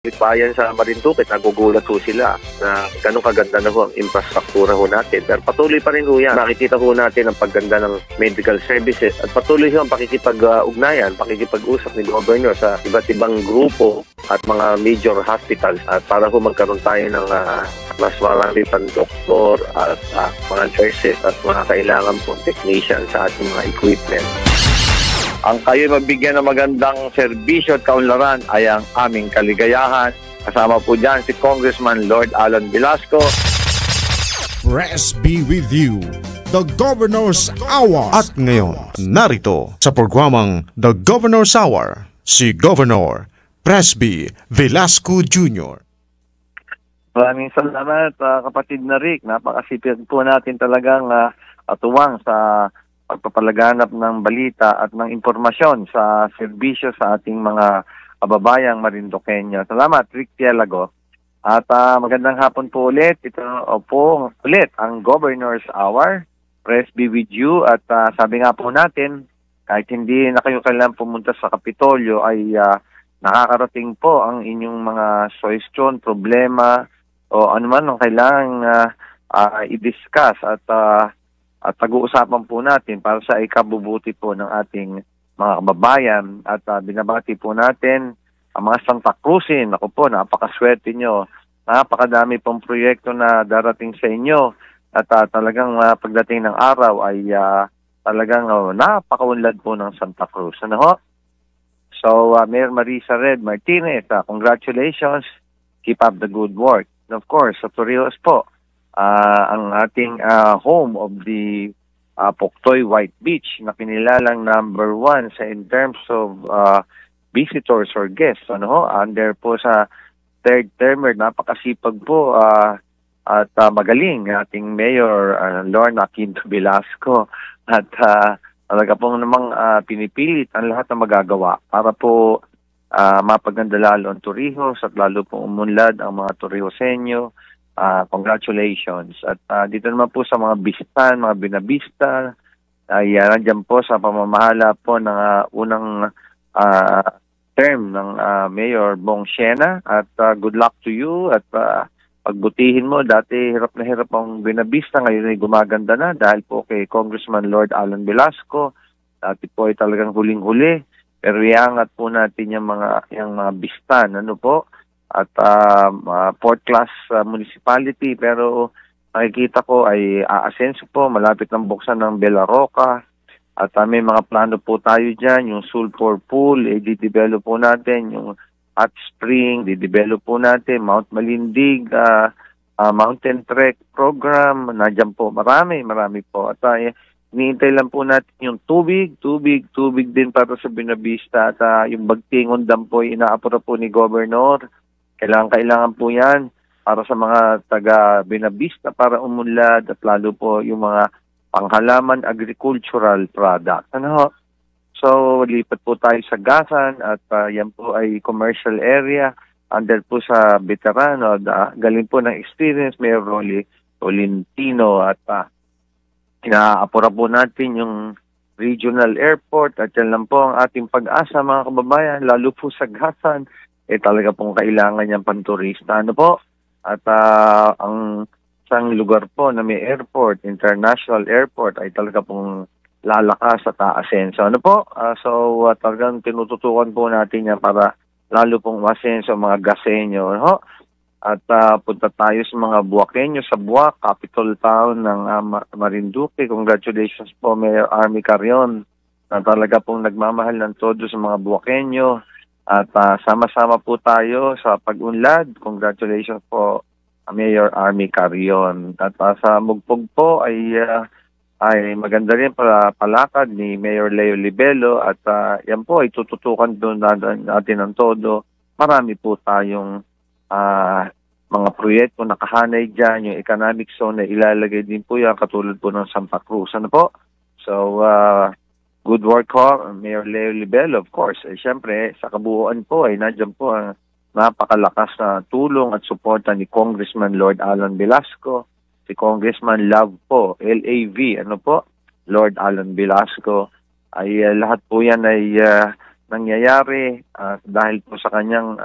bayan sa Marinduque, nagugulat ho sila na gano'ng kaganda na ho ang infrastruktura ho natin. Pero patuloy pa rin ho yan. Makikita ho natin ang pagganda ng medical services at patuloy ho ang pakikipag-ugnayan, pakikipag-usap ni Governor sa iba't ibang grupo at mga major hospitals at para ho magkaroon tayo ng mas marami pang doktor at mga nurses at mga kailangan po technician sa ating mga equipment. Ang kayo mabigyan ng magandang serbisyo at kaunlaran ay ang aming kaligayahan. Kasama po dyan si Congressman Lord Alan Velasco. Press be with you, the Governor's Hour. At ngayon, narito sa programang The Governor's Hour, si Governor Presby Velasco Jr. Maraming salamat, kapatid na Rick. Napakasipag po natin talagang atuwang sa pagpapalaganap ng balita at ng impormasyon sa serbisyo sa ating mga kababayang Marinduqueño. Salamat, Rick Tielago. At magandang hapon po ulit. Ito po ulit ang Governor's Hour. Press be with you. At sabi nga po natin, kahit hindi na kayo kailangan pumunta sa Kapitolyo, ay nakakarating po ang inyong mga suggestion, problema, o anuman ang kailangang i-discuss at pag-uusapan po natin para sa ikabubuti po ng ating mga kababayan. At binabati po natin ang mga Santa Cruzin. Ako po, napakaswerte nyo. Napakadami pong proyekto na darating sa inyo. At talagang pagdating ng araw ay talagang napakaunlad po ng Santa Cruz. Ano ho? So, Mayor Marisa Red Martinez, congratulations. Keep up the good work. And of course, sa Torrijos po, ang ating home of the Puktoy White Beach na kinilalang #1 sa in terms of visitors or guests. Ano ho? Under po sa third termer, napakasipag po at magaling ating Mayor Lorna Quinto Velasco at talaga pong namang pinipilit ang lahat na magagawa para po mapaganda lalo ang Torrijos at lalo po umunlad ang mga Torrijoseño. Congratulations. At dito naman po sa mga bistan, mga binabista, ay nandiyan po sa pamamahala po ng unang term ng Mayor Bong Siena. At good luck to you at pagbutihin mo. Dati hirap na hirap ang binabista, ngayon ay gumaganda na dahil po kay Congressman Lord Alan Velasco. Dati po ay talagang huling-huli. Pero iangat po natin yung mga bistan. Ano po? At fourth class municipality, pero nakikita ko ay aasenso po, malapit ng buksan ng Bella Roca at may mga plano po tayo dyan, yung sulfur pool, di-develop po natin, yung hot spring, di-develop po natin, Mount Malindig, mountain trek program, nadyan po, marami po. At iniintay lang po natin yung tubig din para sa Binabista at yung Bagtingon Dam po, inaapura po ni Governor. Kailangan po yan para sa mga taga Binabista para umunlad at lalo po yung mga panghalaman agricultural product. Ano? So, lipat po tayo sa Gasan at yan po ay commercial area under po sa veterano. Galing po ng experience, Mayor Rolly Tolentino at inaapura po natin yung regional airport at yan lang po ang ating pag-asa mga kababayan, lalo po sa Gasan. Talaga pong kailangan niyang panturista. Ano po? At ang isang lugar po na may airport, international airport, ay talaga pong lalakas at aasenso. Ano po? So, talagang tinututukan po natin yan para lalo pong masenso mga Gaseño. Ano? At punta tayo sa mga Buaqueño sa Buac, capital town ng Marinduque. Congratulations po, Mayor Army Carrion, na talaga pong nagmamahal ng todo sa mga Buaqueño. At sama-sama po tayo sa pag-unlad. Congratulations po, Mayor Army Carrion. At sa Mugpog po ay maganda rin palakad ni Mayor Leo Libelo. At yan po ay tututukan doon natin ng todo. Marami po tayong mga proyekto nakahanay dyan. Yung economic zone na ilalagay din po yan katulad po ng Santa Cruz. Ano po? So, good work ho, Mayor Leo Libelo, of course. Siyempre, sa kabuuan po ay nandiyan po ang napakalakas na tulong at suporta ni Congressman Lord Alan Velasco, si Congressman Love po, LAV, ano po, Lord Alan Velasco. Ay lahat po yan ay nangyayari dahil po sa kanyang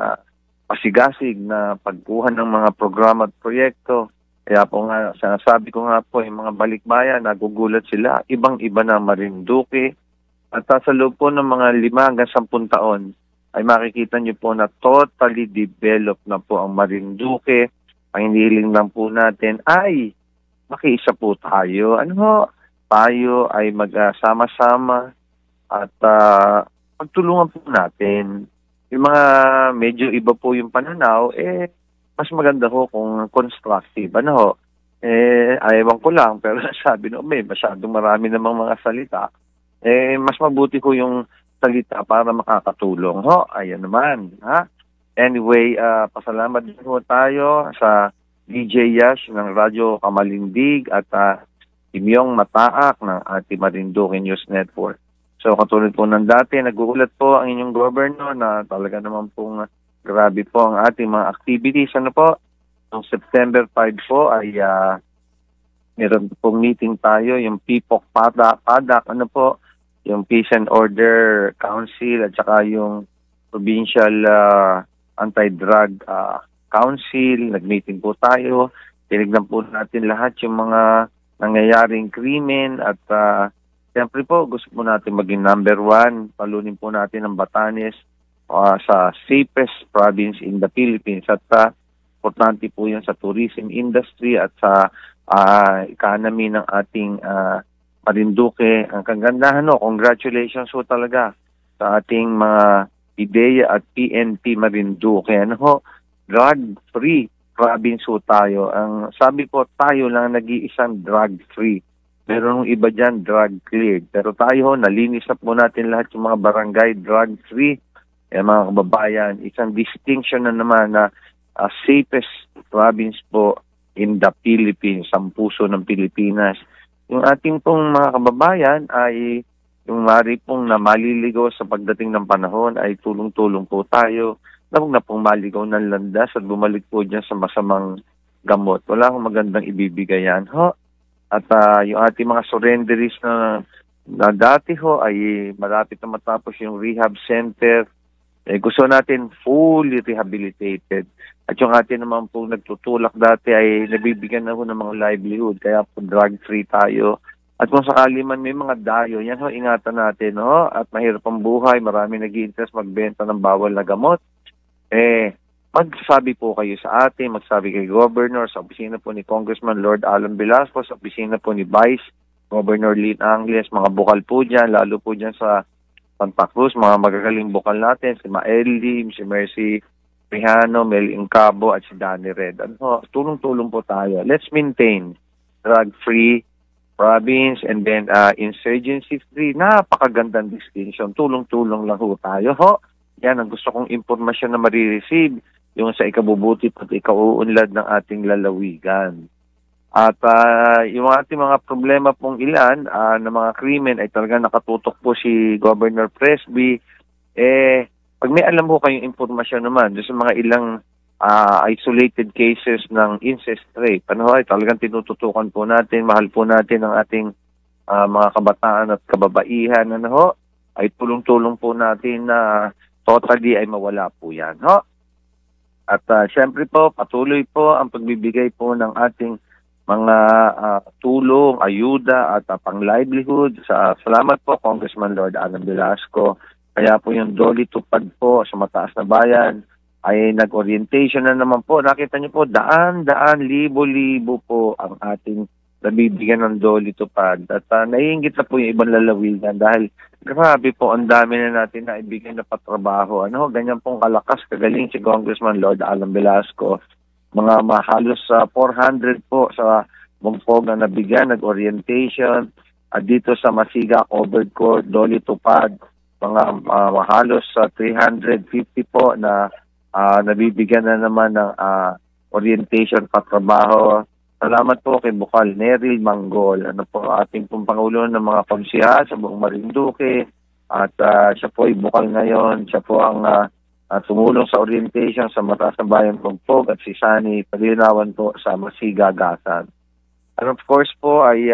pasigasig na pagkuha ng mga programa at proyekto. Kaya po nga, sinasabi ko nga po, yung mga balikbayan, nagugulat sila, ibang-iba na Marinduque. At sa loob po ng mga 5 hanggang 10 taon, ay makikita niyo po na totally developed na po ang Marinduque. Ang hinihiling lang po natin ay makiisa po tayo. Tayo ay magsama-sama at pagtulungan po natin. Yung mga medyo iba po yung pananaw, mas maganda ho kung constructive. Ayawan ko lang, pero sabi masyadong marami namang mga salita. Mas mabuti ko yung salita para makakatulong. Ayan naman. Anyway, pasalamat din ho tayo sa DJ Yash ng Radyo Kamalindig at Imyong Mataak ng ating Marinduque News Network. So katulad po ng dati, naguulat po ang inyong governor na talaga naman pong grabe po ang ating mga activities. Noong September 5 po ay meron pong meeting tayo, yung PPOC PADAC, yung Peace and Order Council at saka yung Provincial Anti-Drug Council. Nag-meeting po tayo. Tinignan po natin lahat yung mga nangyayaring krimen at siyempre po, gusto po natin maging number 1. Palunin po natin ang Batanes sa safest province in the Philippines. At importante po yun sa tourism industry at sa economy ng ating Marinduque. Ang kagandahan, congratulations po talaga sa ating mga IDEA at PNP Marinduque. Drug-free province po tayo. Ang sabi po, tayo lang nag-iisang drug-free. Meron iba dyan, drug-cleared. Pero tayo, nalinis na po natin lahat yung mga barangay drug-free. Mga kababayan, isang distinction na naman na safest province po in the Philippines, ang puso ng Pilipinas. Yung ating pong mga kababayan ay yung mari pong na maliligaw sa pagdating ng panahon ay tulong-tulong po tayo. Huwag na pong maligaw ng landas at bumalik po dyan sa masamang gamot. Wala akong magandang ibibigay yan. At yung ating mga surrenderies na dati ay malapit na matapos yung rehab center. Gusto natin fully rehabilitated. At yung ating naman po nagtutulak dati ay nabibigyan na ho ng mga livelihood. Kaya po drug-free tayo. At kung sakali man may mga dayo, yan ingatan natin. At mahirap ang buhay, marami nag-i-interest magbenta ng bawal na gamot. Magsabi po kayo sa atin, magsabi kay Governor, sa opisina po ni Congressman Lord Alan Velasco, sa opisina po ni Vice Governor Lynn Angles, mga bukal po dyan, lalo po dyan sa Santa Cruz, mga magagaling bukal natin, si Mael Lim, si Mercy Rihano, Mel Incabo, at si Danny Red. Tulong-tulong po tayo. Let's maintain drug-free province and then insurgency-free. Napakagandang distinction. Tulong-tulong lang ho tayo. Yan ang gusto kong impormasyon na marireceive, yung sa ikabubuti at ikauunlad ng ating lalawigan. At yung ating mga problema pong ilan na mga krimen ay talaga nakatutok po si Governor Presby. Pag may alam po kayong impormasyon naman doon sa mga ilang isolated cases ng incest rape, ay talagang tinututukan po natin, mahal po natin ang ating mga kabataan at kababaihan, ay tulong-tulong po natin na totally ay mawala po yan. At syempre po, patuloy po ang pagbibigay po ng ating mga tulong, ayuda at pang-livelihood. Salamat po, Congressman Lord Alan Velasco. Kaya po yung Dolly Tupad po sa Mataas na Bayan ay nag-orientation na naman po. Nakita niyo po, daan-daan, libo-libo po ang ating nabibigyan ng Dolly Tupad. At naiingit na po yung ibang lalawigan dahil grabe po, ang dami na natin na ibigay na patrabaho. Ganyan pong kalakas, kagaling si Congressman Lord Alan Velasco. Mga halos 400 po sa Bungpog na nabigyan, nag-orientation. At dito sa Masiga, covered court, Dolly Tupad, mga halos 350 po na nabibigyan na naman ng orientation, patrabaho. Salamat po kay Bukal Neril Manggol, ating pong Pangulo ng mga konsiha sa buong Marinduque. At siya po ay bukal ngayon. Siya po ang tumulong sa orientation sa Mataas na Bayan Bungpog at si Sani Palinawan po sa Masiga, Gasan. And of course po ay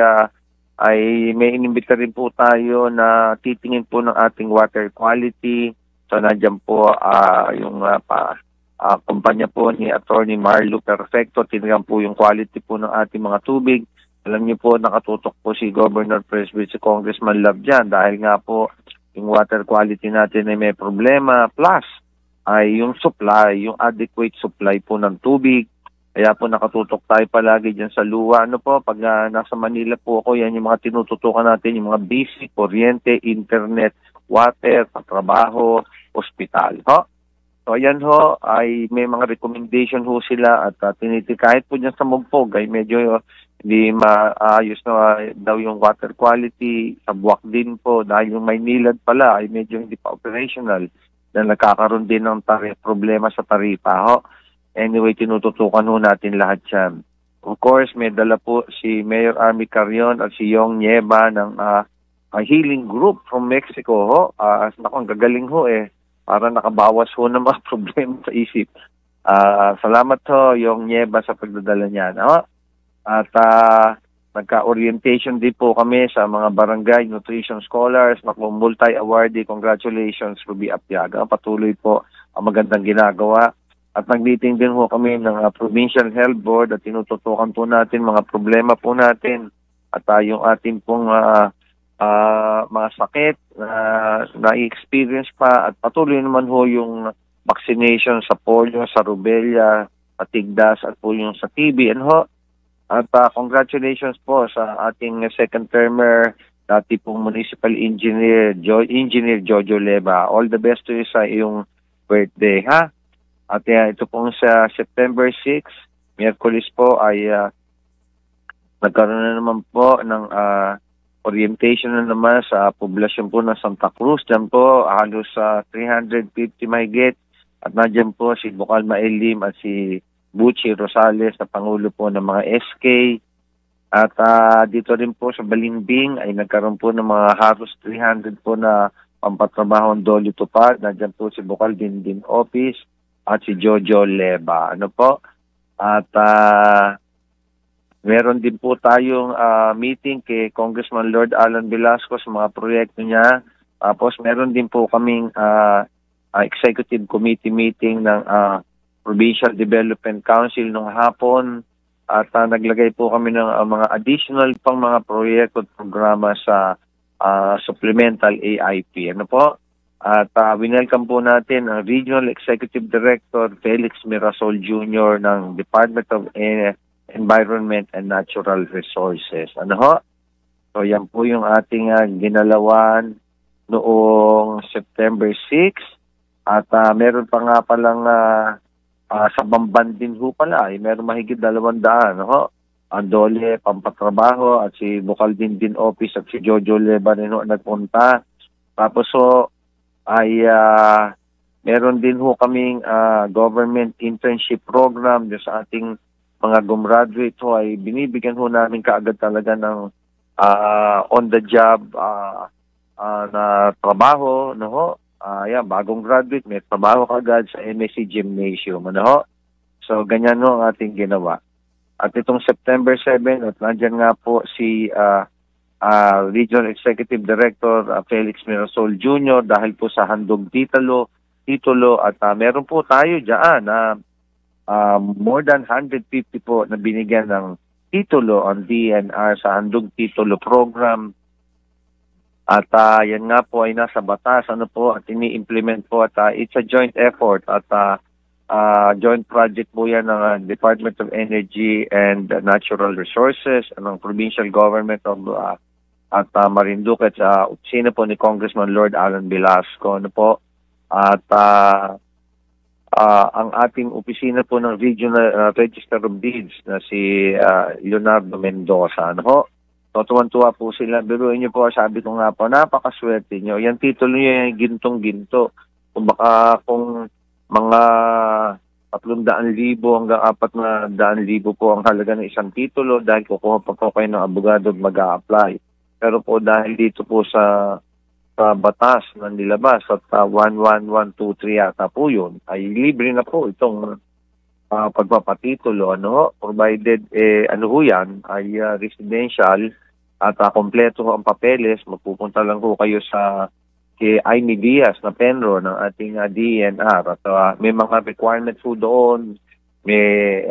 may inimbita rin po tayo na titingin po ng ating water quality. So nandiyan po yung kumpanya po ni Attorney Marlo Perfecto. Tinignan po yung quality po ng ating mga tubig. Alam niyo po, nakatutok po si Governor Presby, si Congressman Love dyan dahil nga po yung water quality natin ay may problema. Plus, ay yung supply, yung adequate supply po ng tubig. Kaya po nakatutok tayo palagi dyan sa luwa. Ano po, pag nasa Manila po ako, yan yung mga tinututukan natin, yung mga basic, kuryente, internet, water, trabaho, ospital. Ho? So ayan ho, ay may mga recommendation ho sila at kahit po dyan sa Mugpog ay medyo hindi maayos na daw yung water quality. Sa Buwak din po, dahil yung Maynilad pala ay medyo hindi pa operational na nagkakaroon din ng problema sa taripa ho. Anyway, tinututukan ho natin lahat yan. Of course, may dala po si Mayor Army Carrion at si Yong Nieva ng healing group from Mexico ho. Ang gagaling ho eh. Para nakabawas ho ng mga problema sa isip. Salamat ho, Yong Nieva, sa pagdadala niya. No? At nagka-orientation din po kami sa mga barangay nutrition scholars, multi-awardee. Congratulations, Ruby Apiaga. Patuloy po ang magandang ginagawa. At nag-meeting din po kami ng Provincial Health Board at tinututukan po natin mga problema po natin. At yung ating pong mga sakit na i-experience pa at patuloy naman ho yung vaccination sa polio, sa rubella, sa tigdas at po yung sa TB. And ho, at congratulations po sa ating second termer, dati pong municipal engineer, Engineer Jojo Leva. All the best to you sa iyong birthday, ha? At ito pong sa September 6, Miyerkules po ay nagkaroon na naman po ng orientation na naman sa poblasyon po ng Santa Cruz. Diyan po, halos 350 mahigit. At nandiyan po si Bukal Maelim at si Buchi Rosales na Pangulo po ng mga SK. At dito rin po sa Balimbing ay nagkaroon po ng mga halos 300 po na pampatrabaho ng Dolly Tupad. Nandiyan po si Bukal Dindin Office at si Jojo Leva. Ano po? At meron din po tayong meeting kay Congressman Lord Alan Velasco sa mga proyekto niya. Tapos meron din po kaming executive committee meeting ng Provincial Development Council nung hapon. At naglagay po kami ng mga additional pang mga proyekto at programa sa supplemental AIP. Ano po? At winelcome po natin ang Regional Executive Director Felix Mirasol Jr. ng Department of Environment and Natural Resources. Ano ho? So yan po yung ating ginalawan noong September 6. At meron pa nga palang sa Bamban din ho pala. Meron mahigit 200. Ano ho? Ang Dole, Pampatrabaho at si Bukal din Office at si Jojo Leva rin ho nagpunta. Tapos ho ay meron din ho kaming government internship program sa ating mga gumraduate ho ay binibigyan ho namin kaagad talaga ng on-the-job na trabaho. No ho? Bagong graduate, may trabaho kaagad sa MSC Gymnasium. Ano ho? So, ganyan ho ang ating ginawa. At itong September 7, at nandiyan nga po si Regional Executive Director Felix Mirasol Jr. dahil po sa handog titulo at meron po tayo dyan na more than 150 po na binigyan ng titulo ang DNR sa handog titulo program. At yan nga po ay nasa batas at ini-implement po at it's a joint effort at joint project po yan ng Department of Energy and Natural Resources ng Provincial Government of at Marinduque at sa opisina po ni Congressman Lord Alan Velasco. Ano po? At ang ating opisina po ng Regional Register of Deeds na si Leonardo Mendoza. Ano po? So, tuwan-tuwa po sila. Biruin niyo po, sabi ko nga po, napakaswerte niyo. Yan titulo niyo yung gintong-ginto. Kung baka kung mga 300,000 hanggang 400,000 po ang halaga ng isang titulo dahil kukuha pa po kayo ng abogado at mag-a-apply. Pero po dahil dito po sa batas na nilabas at 11123 yata po yun, ay libre na po itong pagpapatitulo. Provided yan ay residential at kompleto ang papeles, magpupunta lang po kayo sa si Aimee Diaz na Penro ng ating DENR. At may mga requirements po doon, may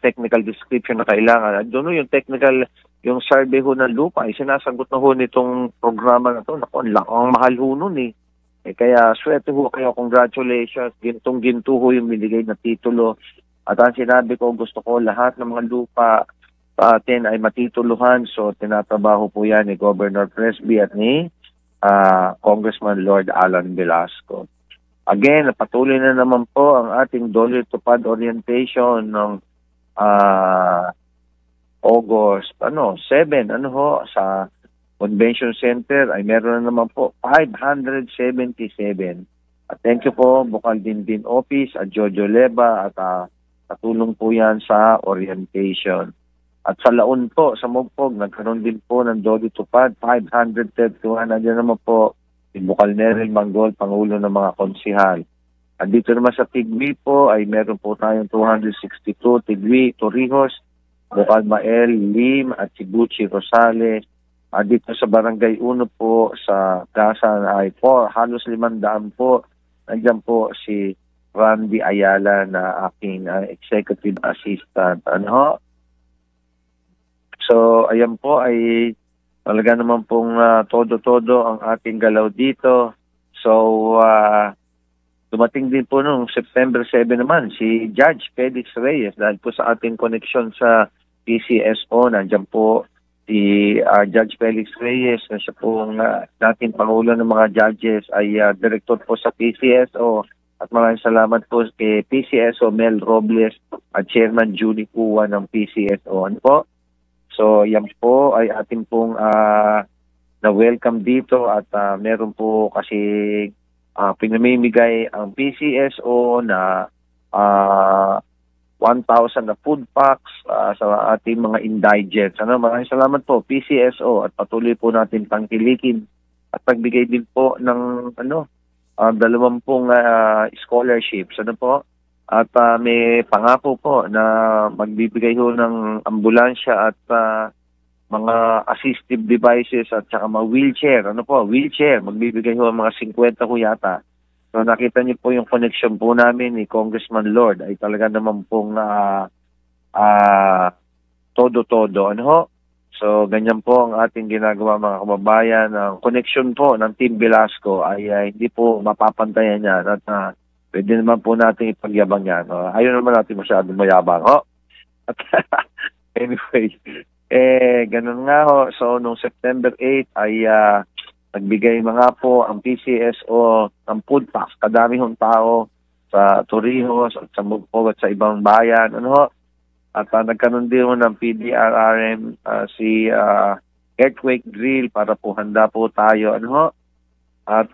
technical description na kailangan. Doon yung technical, yung survey ho ng lupa, ay sinasagot na ho nitong programa na to. Naku, ang mahal ho nun eh. Kaya swerte ho kayo, congratulations. Gintong-ginto ho yung binigay na titulo. At ang sinabi ko, gusto ko lahat ng mga lupa sa atin ay matituluhan. So tinatrabaho po yan ni Governor Presby at ni Congressman Lord Alan Velasco. Again, patuloy na naman po ang ating Dolly Tupad orientation ng August 7 sa Convention Center ay meron na naman po 577. At thank you po Bukal Din Office at Jojo Leba at katulong po yan sa orientation. At sa Laon po, sa Mogpog, nagkaroon din po ng Dolly Tupad, 531. Nandiyan naman po si Bukal Neril Manggol, Pangulo ng mga konsihal. At dito naman sa Tigwi po ay meron po tayong 262, Tigwi, Torrijos, Bukal Mael, Lim at Sibuchi Rosales. At dito sa Barangay 1 po sa Gasan ay halos 500 po. Nandiyan po si Randy Ayala na aking executive assistant. So, ayan po ay talaga naman pong todo-todo ang ating galaw dito. So, dumating din po noong September 7 naman si Judge Felix Reyes dahil po sa ating connection sa PCSO. Nandiyan po si Judge Felix Reyes na siya pong dating Pangulo ng mga judges ay director po sa PCSO. At maraming salamat po kay PCSO Mel Robles at Chairman Judy Cuwa ng PCSO. Ano po? So, yan po ay ating pong na-welcome dito at meron po kasi pinamimigay ang PCSO na 1,000 na food packs sa ating mga indigents. Maraming salamat po, PCSO, at patuloy po natin tangkilikin at pagbigay din po ng 20 scholarships. At may pangako po na magbibigay ho ng ambulansya at mga assistive devices at saka mga wheelchair. Wheelchair. Magbibigay ho mga 50 ho yata. So nakita niyo po yung connection po namin ni Congressman Lord ay talaga naman pong todo-todo. So ganyan po ang ating ginagawa mga kababayan. Ang connection po ng Team Velasco ay hindi po mapapantayan yan at pwede naman po natin ipagyabang yan. Ayaw naman natin masyadong mayabang. At anyway, ganun nga ho. So, noong September 8 ay nagbigay mga po ang PCSO ng food packs. Kadami hong tao sa Torrijos at sa Mogpog at sa ibang bayan. At nagkaroon din ng PDRRM si earthquake drill para po handa po tayo. At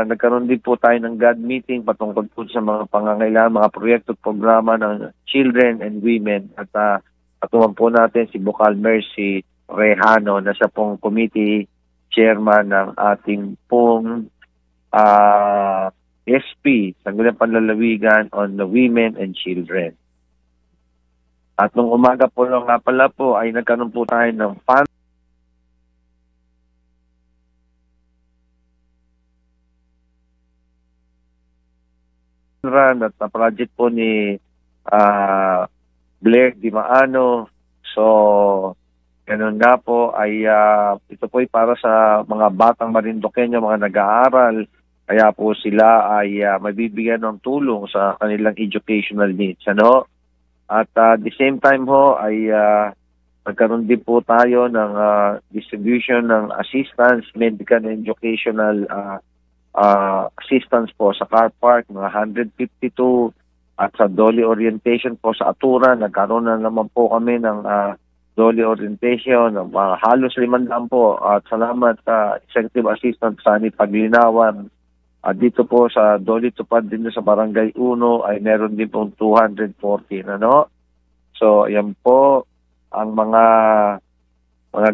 nagkaroon din po tayo ng God meeting patungkol po sa mga pangangailangan, mga proyekto at programa ng children and women. At katuwang po natin si Bukal Mercy Rehano na siya pong committee chairman ng ating pong SP, Sangguniang Panlalawigan on the Women and Children. At nung umaga po lang nga pala po ay nagkaroon po tayo ng run at project po ni Blair Di Maano. So, ganun nga po ay ito po ay para sa mga batang Marinduqueño, mga nag-aaral. Kaya po sila ay mabibigyan ng tulong sa kanilang educational needs. At the same time ho ay nagkaroon din po tayo ng distribution ng assistance, medical and educational assistance po sa car park, mga 152 at sa Dolly orientation po sa Aturan, nagkaroon na naman po kami ng Dolly orientation, halos 500 po at salamat Executive Assistant Sani Paglinawan. At dito po sa Dolly Tupad din sa Barangay 1 ay meron din pong 214. So ayan po ang mga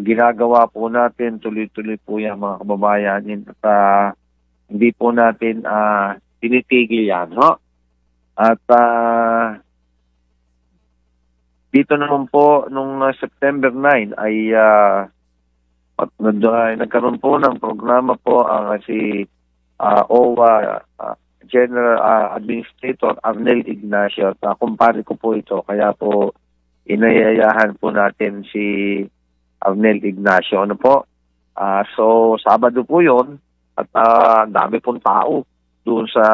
ginagawa po natin, tuloy-tuloy po yan mga kababayan. At hindi po natin tinitigil yan. At dito naman po, nung September 9 ay At nagkaroon po ng programa po ang si OWA General Administrator Arnel Ignacio. At kumpare ko po ito, kaya po inayayahan po natin si Arnel Ignacio. Ano po? So, Sabado po yun at dami pong tao doon sa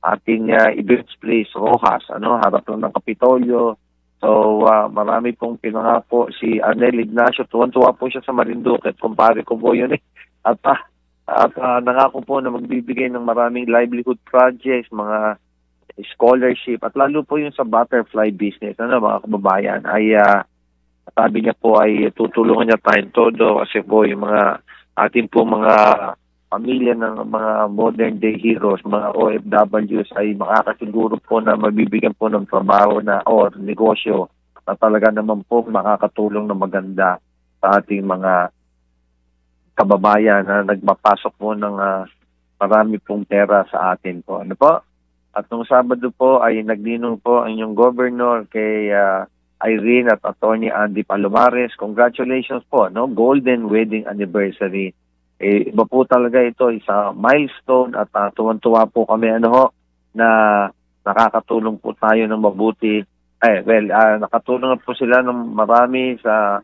ating events place, Rojas, harap lang ng Kapitolyo. So, marami pong pinangako si Arnel Ignacio. Tuwan-tuwa po siya sa Marinduque. Kumpare ko po yun eh. At nangako po na magbibigay ng maraming livelihood projects, mga scholarship, at lalo po yung sa butterfly business, mga kababayan, ay sabi niya po ay tutulungan niya tayong todo kasi po yung mga ating po mga pamilya ng mga modern day heroes, mga OFWs ay makakasiguro po na mabibigyan po ng trabaho na or negosyo na talaga naman po makakatulong na maganda sa ating mga kababayan na nagpapasok po ng marami pong pera sa atin po. Ano po? At nung Sabado po ay nagninong po ang inyong governor kay Irene at Attorney Andy Palomares. Congratulations po, golden wedding anniversary. Iba po talaga ito, isang milestone at tuwan-tuwa po kami na nakakatulong po tayo ng mabuti. Nakatulong po sila ng marami sa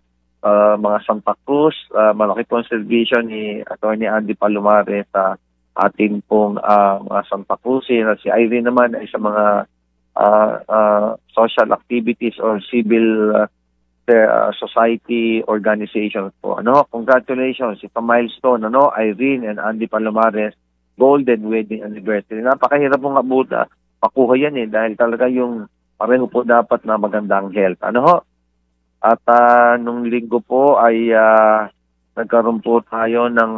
mga Santa Cruz. Malaki po ang servisyo ni Attorney Andy Palomares sa ating pong mga Santa Cruz. Si Irene naman ay sa mga social activities or civil society organizations po. Congratulations, ito milestone, Irene and Andy Palomares, golden wedding anniversary. Napakahirap pong pakuha yan dahil talaga yung pareho po dapat na magandang health. At nung linggo po ay nagkaroon po tayo ng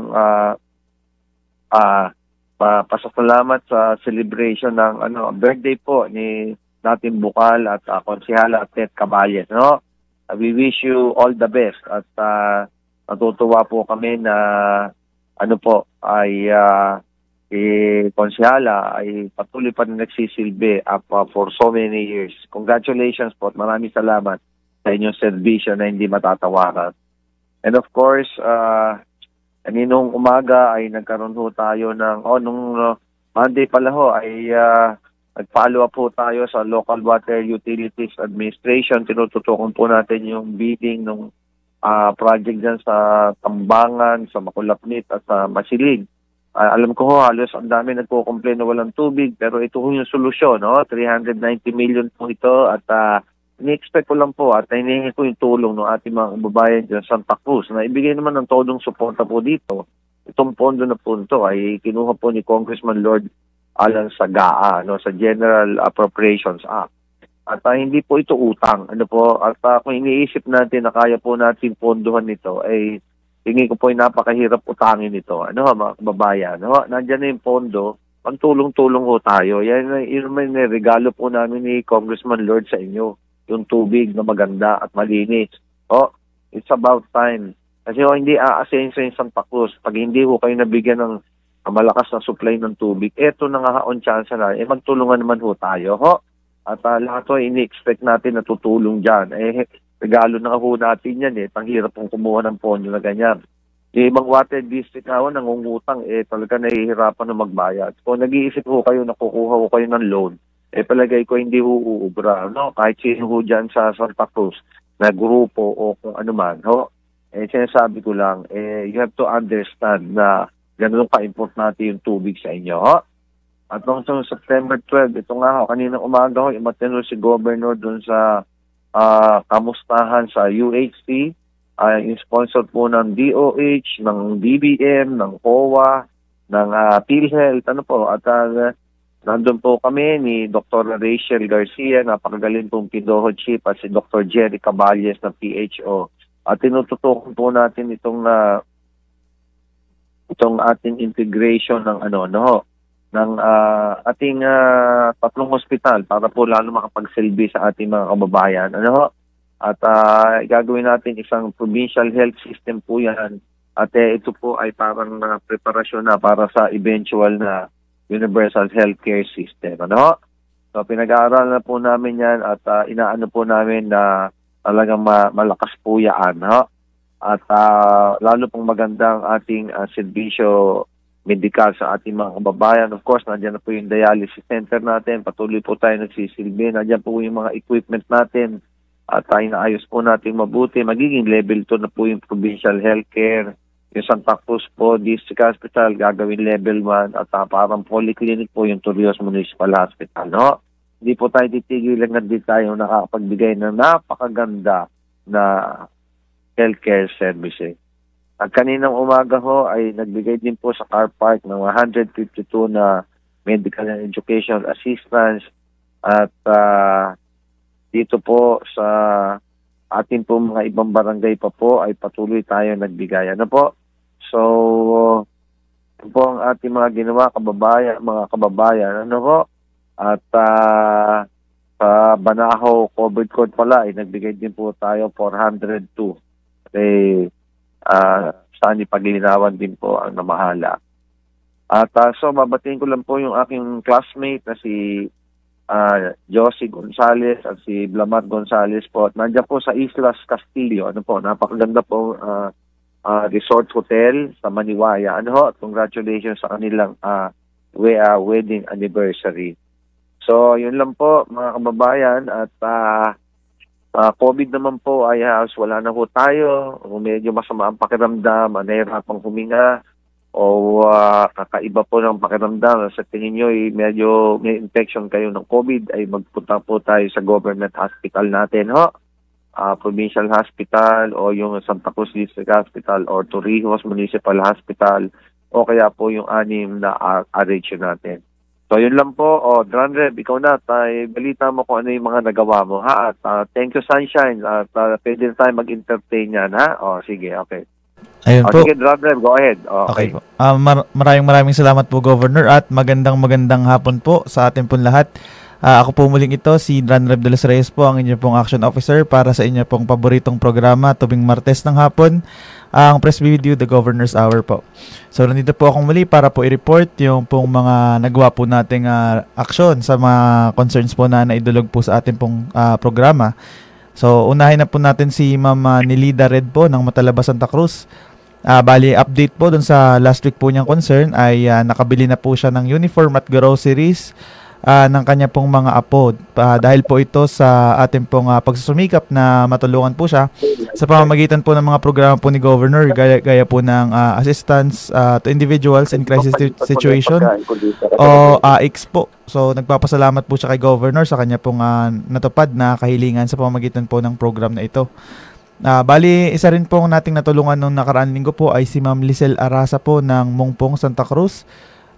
pasasalamat sa celebration ng birthday po ni dating Bukal at Konsehala Ted Caballes, We wish you all the best at natutuwa po kami na Konsehala ay patuloy pa rin nagsisilbi for so many years. Congratulations po at maraming salamat sa inyong serbisyo na hindi matatawaran. And of course, kaninong umaga ay nagkaroon ho tayo ng, nung Monday pala ho ay nag-follow up po tayo sa Local Water Utilities Administration. Tinututukan po natin yung bidding ng project dyan sa Tambangan, sa Makulapnit at sa Masilig. Alam ko ho, halos ang dami nagko-complain na walang tubig, pero ito ho yung solusyon, 390 million po ito at ini-expect ko lang po at hinihingi ko yung tulong ng ating mga kababayan dyan sa Santa Cruz na ibigay naman ng todong suporta po dito. Itong pondo na po ito ay kinuha po ni Congressman Lord Alan Sagaa sa General Appropriations Act. At hindi po ito utang. At kung iniisip natin na kaya po natin pondohan nito, ay tingin ko po ay napakahirap utangin ito. Mga kababayan. Nandiyan na yung pondo, pantulong-tulong ho tayo. Yan may regalo po namin ni Congressman Lord sa inyo. Yung tubig na maganda at malinis. It's about time. Kasi hindi aasenso yung Santa Cruz. Pag hindi ho kayo nabigyan ng malakas na supply ng tubig, eto na nga on chance na, magtulungan naman ho tayo, At lahat ho, ini-expect natin na tutulong dyan. Regalo na ho natin yan, Panghirap pong kumuha ng pondo na ganyan. Yung ibang water district na ho, nangungutang, talaga nahihirapan na magbayad. Kung nag-iisip ho kayo, nakukuha ho kayo ng loan, palagay ko hindi ho uubra, Kahit sino ho dyan sa Santa Cruz, na grupo o kung ano man, sinasabi ko lang, you have to understand na ganun ka-importante yung tubig sa inyo, At noong September 12, ito nga kaninang umaga imatino si Governor dun sa kamustahan sa UHC, yung sponsor po ng DOH, ng DBM, ng COA, ng PhilHealth, at nandun po kami ni Dr. Rachel Garcia, napakagaling pong PIDOHO Chief, at si Dr. Jerry Caballes ng PHO. At tinututukan po natin itong ating integration ng ng ating tatlong hospital para po lalo makapagsilbi sa ating mga kababayan. At gagawin natin isang provincial health system po yan. At ito po ay parang preparasyon na para sa eventual na universal healthcare system. So pinag-aaral na po namin yan at inaano po namin na talagang malakas po yan. at lalo pong magandang ating serbisyo medikal sa ating mga kababayan. Of course, nandiyan na po yung dialysis center natin. Patuloy po tayo nagsisilbi. Nandiyan po yung mga equipment natin at inaayos po natin mabuti. Magiging level 2 na po yung provincial healthcare. Yung Santa Cruz po, district hospital, gagawin level 1 at parang polyclinic po yung Torrijos Municipal Hospital. No? Hindi po tayo titigilan na di tayo nakakapagbigay ng napakaganda na healthcare services. At kaninang umaga ho ay nagbigay din po sa car park ng 152 na medical and education assistance at dito po sa atin po mga ibang barangay pa po ay patuloy tayo nagbigay. Ano po? So, ito po ang ating mga ginawa mga kababayan. Ano po? At sa Banahaw Covered Court pala ay nagbigay din po tayo 402. Saan ipaglinawan din po ang namahala. At so, babatiin ko lang po yung aking classmate na si Josie Gonzales at si Blamar Gonzales po. At nandiyan po sa Islas Castillo. Ano po, napakaganda po resort hotel sa Maniwaya. Ano ho, congratulations sa kanilang wedding anniversary. So, yun lang po mga kababayan at COVID naman po ay wala na po tayo. Kung medyo masama ang pakiramdam, nahihirapang huminga, o kakaiba po ng pakiramdam, sa tingin nyo medyo may infection kayo ng COVID, ay magpunta po tayo sa government hospital natin, provincial hospital, o yung Santa Cruz District Hospital, or Torrijos Municipal Hospital, o kaya po yung 6 na RH natin. So, yun lang po. Dran Reb, ikaw na. Balita mo kung ano yung mga nagawa mo, ha? At thank you, Sunshine. At pwede tayo mag-entertain yan, ha? Sige, okay. Ayun po. Sige, Dran Reb, go ahead. Okay po. Maraming salamat po, Governor, at magandang hapon po sa atin pong lahat. Ako po muling ito, si Dran Reb de los Reyes po, ang inyong pong action officer para sa inyo pong paboritong programa tuwing Martes ng hapon, ang Press Video, The Governor's Hour po. So, nandito po akong muli para po i-report yung pong mga nagawa po nating aksyon sa mga concerns po na naidulog po sa ating pong programa. So, unahin na po natin si Ma'am Nilida Red po ng Matalaba, Santa Cruz. Bali, update po dun sa last week po niyang concern ay nakabili na po siya ng uniform at groceries ng kanya pong mga apo. Dahil po ito sa ating pong pagsusumikap na matulungan po siya sa pamamagitan po ng mga programa po ni Governor gaya po ng assistance to individuals in crisis situation o AICS po. So nagpapasalamat po siya kay Governor sa kanya pong natupad na kahilingan sa pamamagitan po ng program na ito. Bali, isa rin pong nating natulungan noong nakaraan linggo po ay si Ma'am Lisel Arasa po ng Mungpong, Santa Cruz.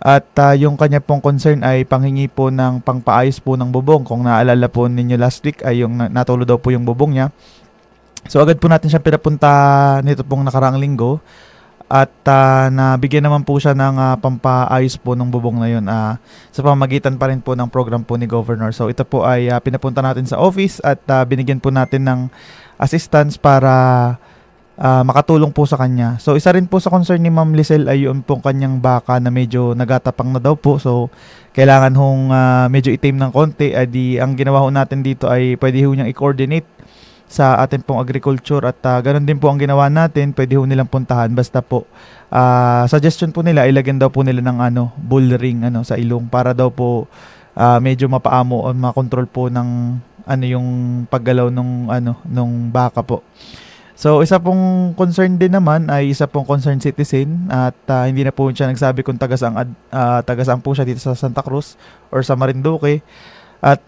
At yung kanya pong concern ay panghingi po ng pangpaayos po ng bubong. Kung naalala po ninyo last week ay yung natulo daw po yung bubong niya. So agad po natin siya pinapunta nito pong nakaraang linggo. At nabigyan naman po siya ng pampaayos po ng bubong na yun sa pamamagitan pa rin po ng program po ni Governor. So ito po ay pinapunta natin sa office at binigyan po natin ng assistance para makatulong po sa kanya. So, isa rin po sa concern ni Ma'am Lisel ay yung pong kanyang baka na medyo nagatapang na daw po. So, kailangan hong medyo itim ng konti. Ang ginawa ho natin dito ay pwede ho niyang i-coordinate sa ating pong agriculture at ganun din po ang ginawa natin. Pwede ho nilang puntahan. Basta po, suggestion po nila, ilagyan daw po nila ng bull ring sa ilong para daw po medyo mapaamo o makontrol po ng yung paggalaw nung baka po. So, isa pong concern din naman ay isa pong concerned citizen at hindi na po siya nagsabi kung taga-saan po siya dito sa Santa Cruz or sa Marinduque. At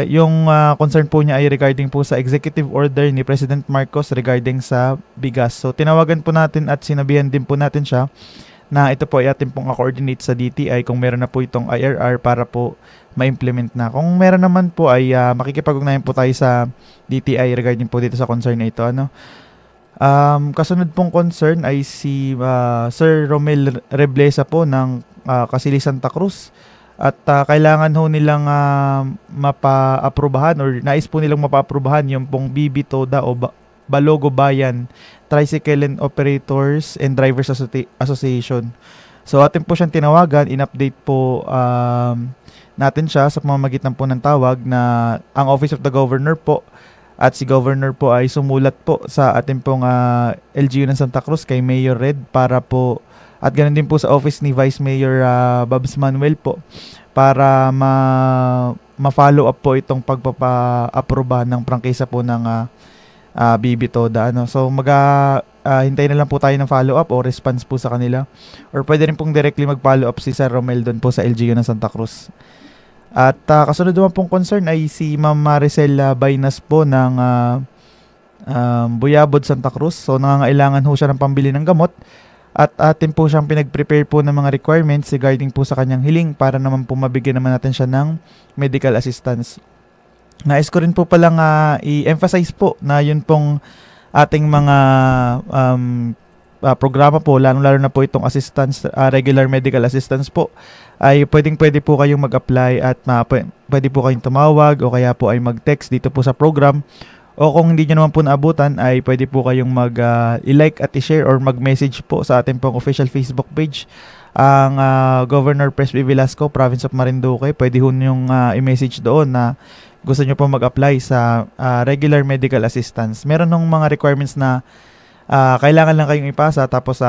yung concern po niya ay regarding po sa executive order ni President Marcos regarding sa bigas. So, tinawagan po natin at sinabihan din po natin siya na ito po ay ating pong coordinate sa DTI kung meron na po itong IRR para po ma-implement na. Kung meron naman po ay makikipag-ugnayan po tayo sa DTI regarding po dito sa concern na ito. Kasunod pong concern ay si Sir Romel Reblesa po ng Kasili, Santa Cruz. At kailangan ho nilang mapa-aprobahan or nais po nilang mapa-aprobahan yung pong BB Toda o Balogo Bayan Tricycle and Operators and Drivers Association. So atin po siyang tinawagan, in-update po natin siya sa pamamagitan po ng tawag na ang Office of the Governor po At si Governor po ay sumulat po sa ating pong LGU ng Santa Cruz kay Mayor Red para po, at ganoon din po sa office ni Vice Mayor Babs Manuel po, para ma-follow up po itong pagpapa-aproba ng prangkisa po ng BB Toda. So hintayin na lang po tayo ng follow up o response po sa kanila, or pwede rin pong directly mag-follow up si Sir Romel doon po sa LGU ng Santa Cruz. At kasunod naman pong concern ay si Ma'am Maricel Baynas po ng Buyabod, Santa Cruz. So nangangailangan ho siya ng pambili ng gamot, at atin po siyang pinag-prepare po ng mga requirements regarding po sa kanyang hiling para naman po mabigyan naman natin siya ng medical assistance. Nais ko rin po palang i-emphasize po na yun pong ating mga programa po, lalo na po itong assistance, regular medical assistance po, ay pwede po kayong mag-apply at pwede po kayong tumawag o kaya po ay mag-text dito po sa program. O kung hindi nyo naman po naabutan, ay pwede po kayong i-like at i-share or mag-message po sa ating pong official Facebook page, ang Governor Presby Velasco, Province of Marinduque. Pwede ho yung i-message doon na gusto nyo po mag-apply sa regular medical assistance. Meron ng mga requirements na kailangan lang kayong ipasa, tapos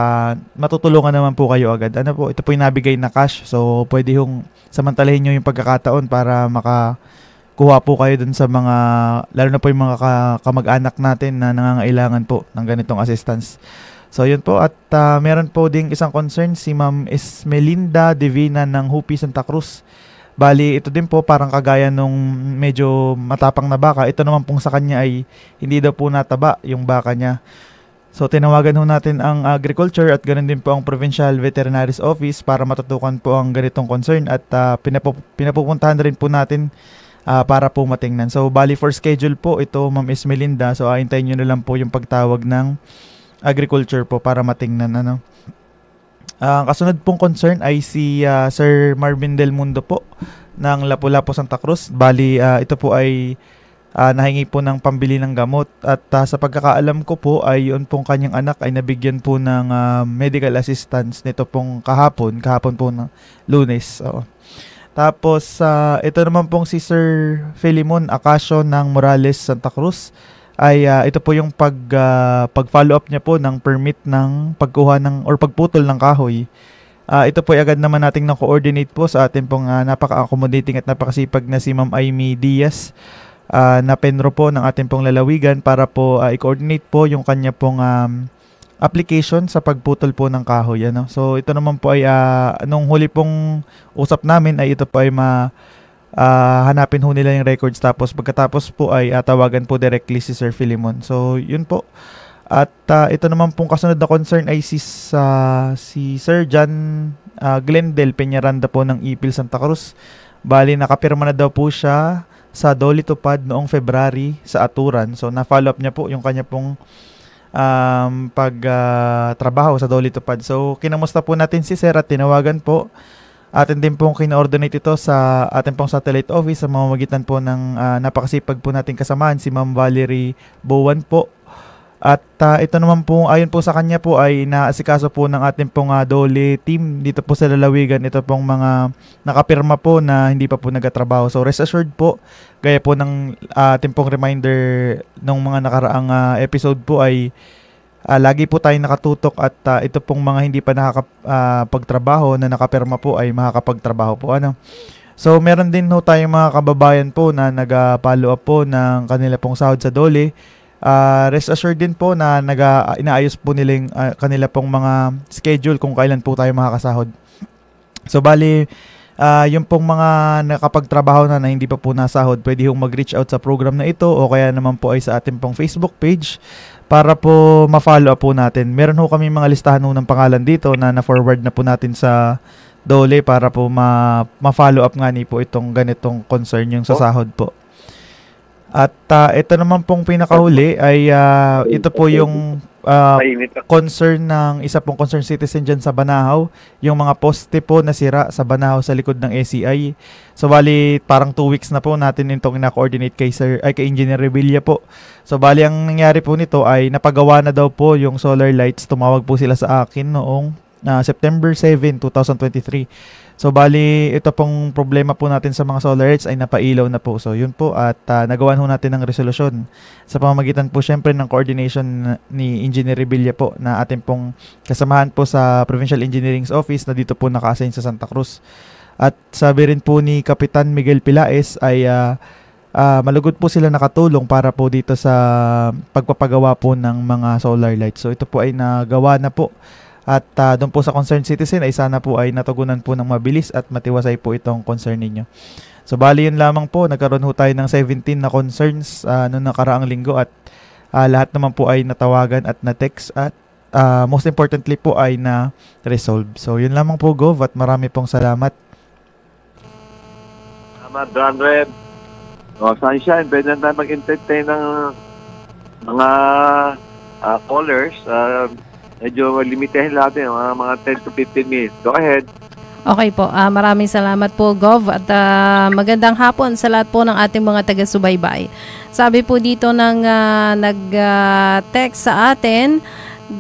matutulungan naman po kayo agad. Ito po yung nabigay na cash. So pwede hong samantalahin nyo yung pagkakataon para makakuha po kayo dun sa mga, lalo na po yung mga kamag-anak natin na nangangailangan po ng ganitong assistance. So yun po, at meron po ding isang concern si Ma'am Esmelinda Divina ng Hupi, Santa Cruz. Bali, ito din po parang kagaya nung medyo matapang na baka. Ito naman pong sa kanya ay hindi daw po nataba yung baka niya. So tinawagan ho natin ang agriculture at ganoon din po ang Provincial Veterinaries Office para matutukan po ang ganitong concern, at pinapupuntahan rin po natin para po matingnan. So bali for schedule po ito, Ma'am Esmelinda. So hintayin nyo na lang po yung pagtawag ng agriculture po para matingnan. Ang kasunod pong concern ay si Sir Marvin Del Mundo po ng Lapu-Lapu, Santa Cruz. Bali ito po ay nahingi po ng pambili ng gamot, at sa pagkakaalam ko po ay yun pong kanyang anak ay nabigyan po ng medical assistance nito pong kahapon po ng Lunes. Tapos ito naman pong si Sir Philemon Acacio ng Morales, Santa Cruz, ay ito po yung pag-follow up niya po ng permit ng pagkuha ng or pagputol ng kahoy. Ito po ay agad naman nating na-coordinate po sa ating pong napaka-accommodating at napakasipag na si Ma'am Amy Diaz na penro po ng ating pong lalawigan para po i-coordinate po yung kanya pong application sa pagputol po ng kahoy. So ito naman po ay nung huli pong usap namin ay ito po ay hanapin ho nila yung records, tapos pagkatapos po ay tawagan po directly si Sir Philemon. So yun po. At ito naman pong kasunod na concern ay si Sir John Glendale Peñaranda po ng Ipil, Santa Cruz. Bali nakapirma na daw po siya sa Dolitupad noong February sa Aturan. So na-follow up niya po yung kanya pong pagtrabaho sa Dolitupad. So kinamusta po natin si Sir at tinawagan po. Atin din pong kina-ordinate ito sa ating pong satellite office sa mamamagitan po ng napakasipag po nating kasamahan, si Ma'am Valerie Bowan po. At ito naman po, ayon po sa kanya po ay naasikaso po ng ating pong Dole team dito po sa lalawigan. Ito pong mga nakapirma po na hindi pa po nagatrabaho. So rest assured po, gaya po ng ating pong reminder nung mga nakaraang episode po ay lagi po tayong nakatutok, at ito pong mga hindi pa nakakapagtrabaho na nakapirma po ay makakapagtrabaho po. So meron din ho tayong mga kababayan po na nag-follow up po ng kanila pong sahod sa Dole. Rest assured din po na inaayos po nila yung kanila pong mga schedule kung kailan po tayo makakasahod. So bali, yung pong mga nakapagtrabaho na hindi pa po nasahod, pwede hong mag-reach out sa program na ito o kaya naman po ay sa ating pong Facebook page para po ma-follow up po natin. Meron ho kami mga listahan ho ng pangalan dito na na-forward na po natin sa Dole para po ma-follow up nga ni po itong ganitong concern yung sa sahod po. At ito naman pong pinakahuli ay ito po yung concern ng isa pong concerned citizen dyan sa Banahaw, yung mga poste po na sira sa Banahaw sa likod ng SCI. So bali parang 2 weeks na po natin itong ina-coordinate kay Engineer Revilla po. So bali ang nangyari po nito ay napagawa na daw po yung solar lights. Tumawag po sila sa akin noong September 7, 2023. So bali ito pong problema po natin sa mga solar lights ay napailaw na po. So yun po at nagawan ho natin ng resolusyon sa pamamagitan po syempre ng coordination ni Engineer Revilla po na ating pong kasamahan po sa Provincial Engineering's Office na dito po naka-assign sa Santa Cruz. At sabi rin po ni Kapitan Miguel Pilaes ay malugod po sila nakatulong para po dito sa pagpapagawa po ng mga solar lights. So ito po ay nagawa na po. At doon po sa concerned citizen ay sana po ay natugunan po ng mabilis at matiwasay po itong concern ninyo. So bali yun lamang po, nagkaroon ho tayo ng 17 na concerns noong nakaraang linggo at lahat naman po ay natawagan at na-text at most importantly po ay na-resolve. So yun lamang po Gov at marami pong salamat. Salamat, John Red. Sunshine, pwede na tayo mag-entertain ng mga callers. Medyo limitahin natin, mga 10 to 15 minutes. Go ahead. Okay po, maraming salamat po Gov at magandang hapon sa lahat po ng ating mga taga-subaybay. Sabi po dito ng nag-text sa atin,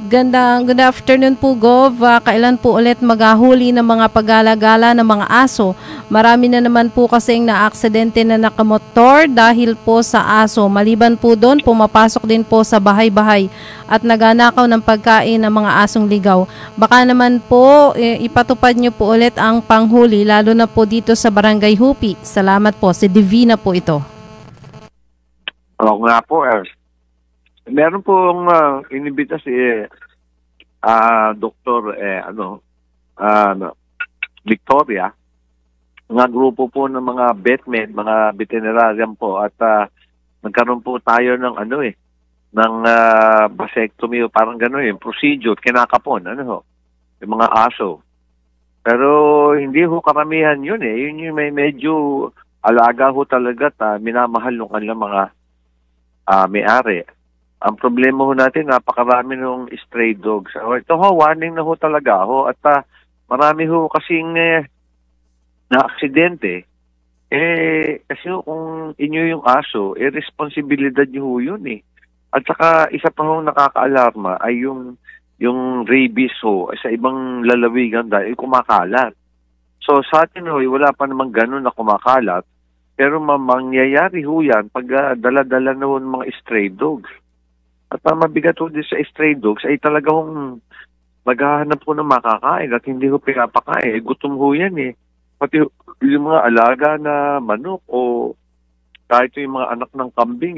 good afternoon po Gov, kailan po ulit maghahuli ng mga pagala-gala ng mga aso? Marami na naman po kasing na-aksidente na nakamotor dahil po sa aso. Maliban po doon, pumapasok din po sa bahay-bahay at naganakaw ng pagkain ng mga asong ligaw. Baka naman po ipatupad nyo po ulit ang panghuli lalo na po dito sa Barangay Hupi. Salamat po, si Divina po ito. Oo nga po, meron pong inibita si Dr. Victoria, mga grupo po ng mga vetmed, mga veterinarian po at nagkaroon po tayo ng ng vasectomy o parang gano'n yung procedure, kinakapon, yung mga aso. Pero hindi ho karamihan yun yun yung may medyo alaga ho talaga at minamahal ng kanilang mga may-ari. Ang problema ho natin, napakarami ng stray dogs. Ito ho, warning na ho talaga ho. At marami ho kasing na-aksidente. Kasi ho, kung inyo yung aso, responsibilidad nyo ho yun At saka, isa pa ho nakaka-alarma ay yung rabies ho sa ibang lalawigan dahil kumakalat. So sa atin ho, wala pa namang ganun na kumakalat. Pero mangyayari ho yan pag dala-dala na ho ng mga stray dogs. At mabigat ho din sa stray dogs ay talagang maghahanap po ng makakain at hindi ho pinapakain. Gutom ho yan Pati yung mga alaga na manok o kahit yung mga anak ng kambing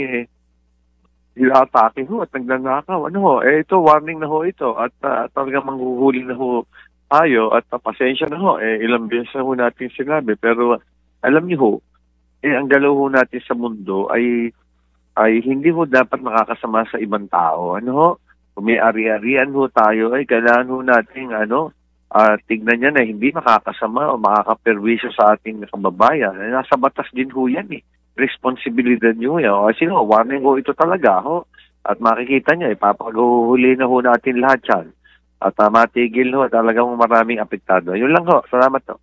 hilatake ho at nagnanakaw. Ito warning na ho ito at talagang manghuhuli na ho tayo at pasensya na ho. Ilang beses na ho natin sinabi pero alam niyo ho, ang galaw ho natin sa mundo ay hindi ho dapat makakasama sa ibang tao. Kung may ari-arian ho tayo, kailangan ho natin, tignan niya na hindi makakasama o makakaperwisyo sa ating kababayan. Nasa batas din ho yan Responsibilidad niyo yan. Warning ho ito talaga At makikita niya, ipapaghuli na ho natin lahat yan. At matigil ho, talagang maraming apektado. Yun lang ho. Salamat ho.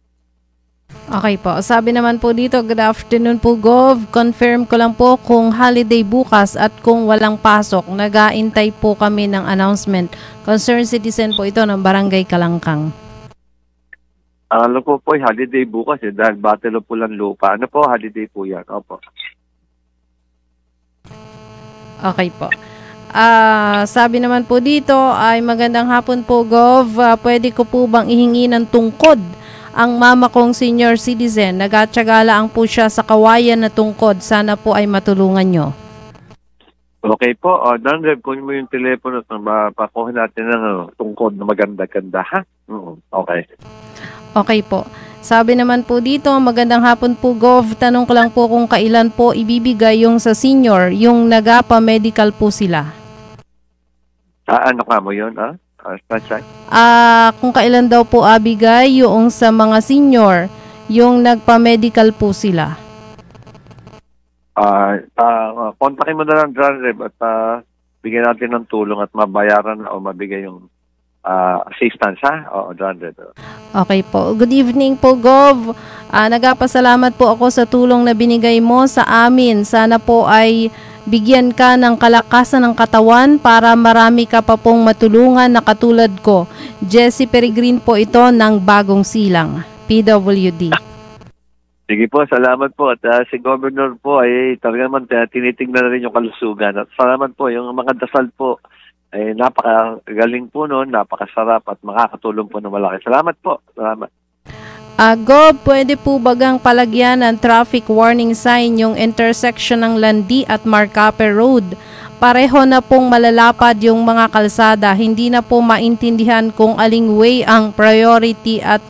Okay po. Sabi naman po dito, good afternoon po Gov. Confirm ko lang po kung holiday bukas at kung walang pasok. Nag-aantay po kami ng announcement. Concerned citizen po ito ng Barangay Kalangkang. Alam po holiday bukas dahil Battle of Pulanlupa. Holiday po yan. Opo. Okay po. Sabi naman po dito ay magandang hapon po Gov. Pwede ko po bang ihingi ng tungkod ang mama kong senior citizen? Nagatiyaga lang po siya sa kawayan na tungkod. Sana po ay matulungan nyo. Okay po. Danrev, kunin mo yung telepono at mapakuha natin ng tungkod na maganda-ganda, ha? Okay. Okay po. Sabi naman po dito, magandang hapon po Gov. Tanong ko lang po kung kailan po ibibigay yung sa senior, yung nagapa-medical po sila. Ano ka mo yun, kung kailan daw po abigay yung sa mga senior, yung nagpa-medical po sila. Kontakin mo na lang, John Reb, at bigyan natin ng tulong at mabayaran o mabigay yung assistance, ha? Oo, John Reb. Okay po. Good evening po, Gov. Nagpapasalamat po ako sa tulong na binigay mo sa amin. Sana po ay bigyan ka ng kalakasan ng katawan para marami ka pa pong matulungan na katulad ko. Jessie Peregrine po ito ng Bagong Silang, PWD. Sige po, salamat po. At si Governor po ay talaga naman tinitingnan na rin yung kalusugan. At salamat po, yung mga dasal po ay napakagaling po noon, napakasarap at makakatulong po ng malaki. Salamat po. Salamat. Gob, pwede po bagang palagyan ng traffic warning sign yung intersection ng Landi at Marcape Road? Pareho na pong malalapad yung mga kalsada. Hindi na po maintindihan kung aling way ang priority at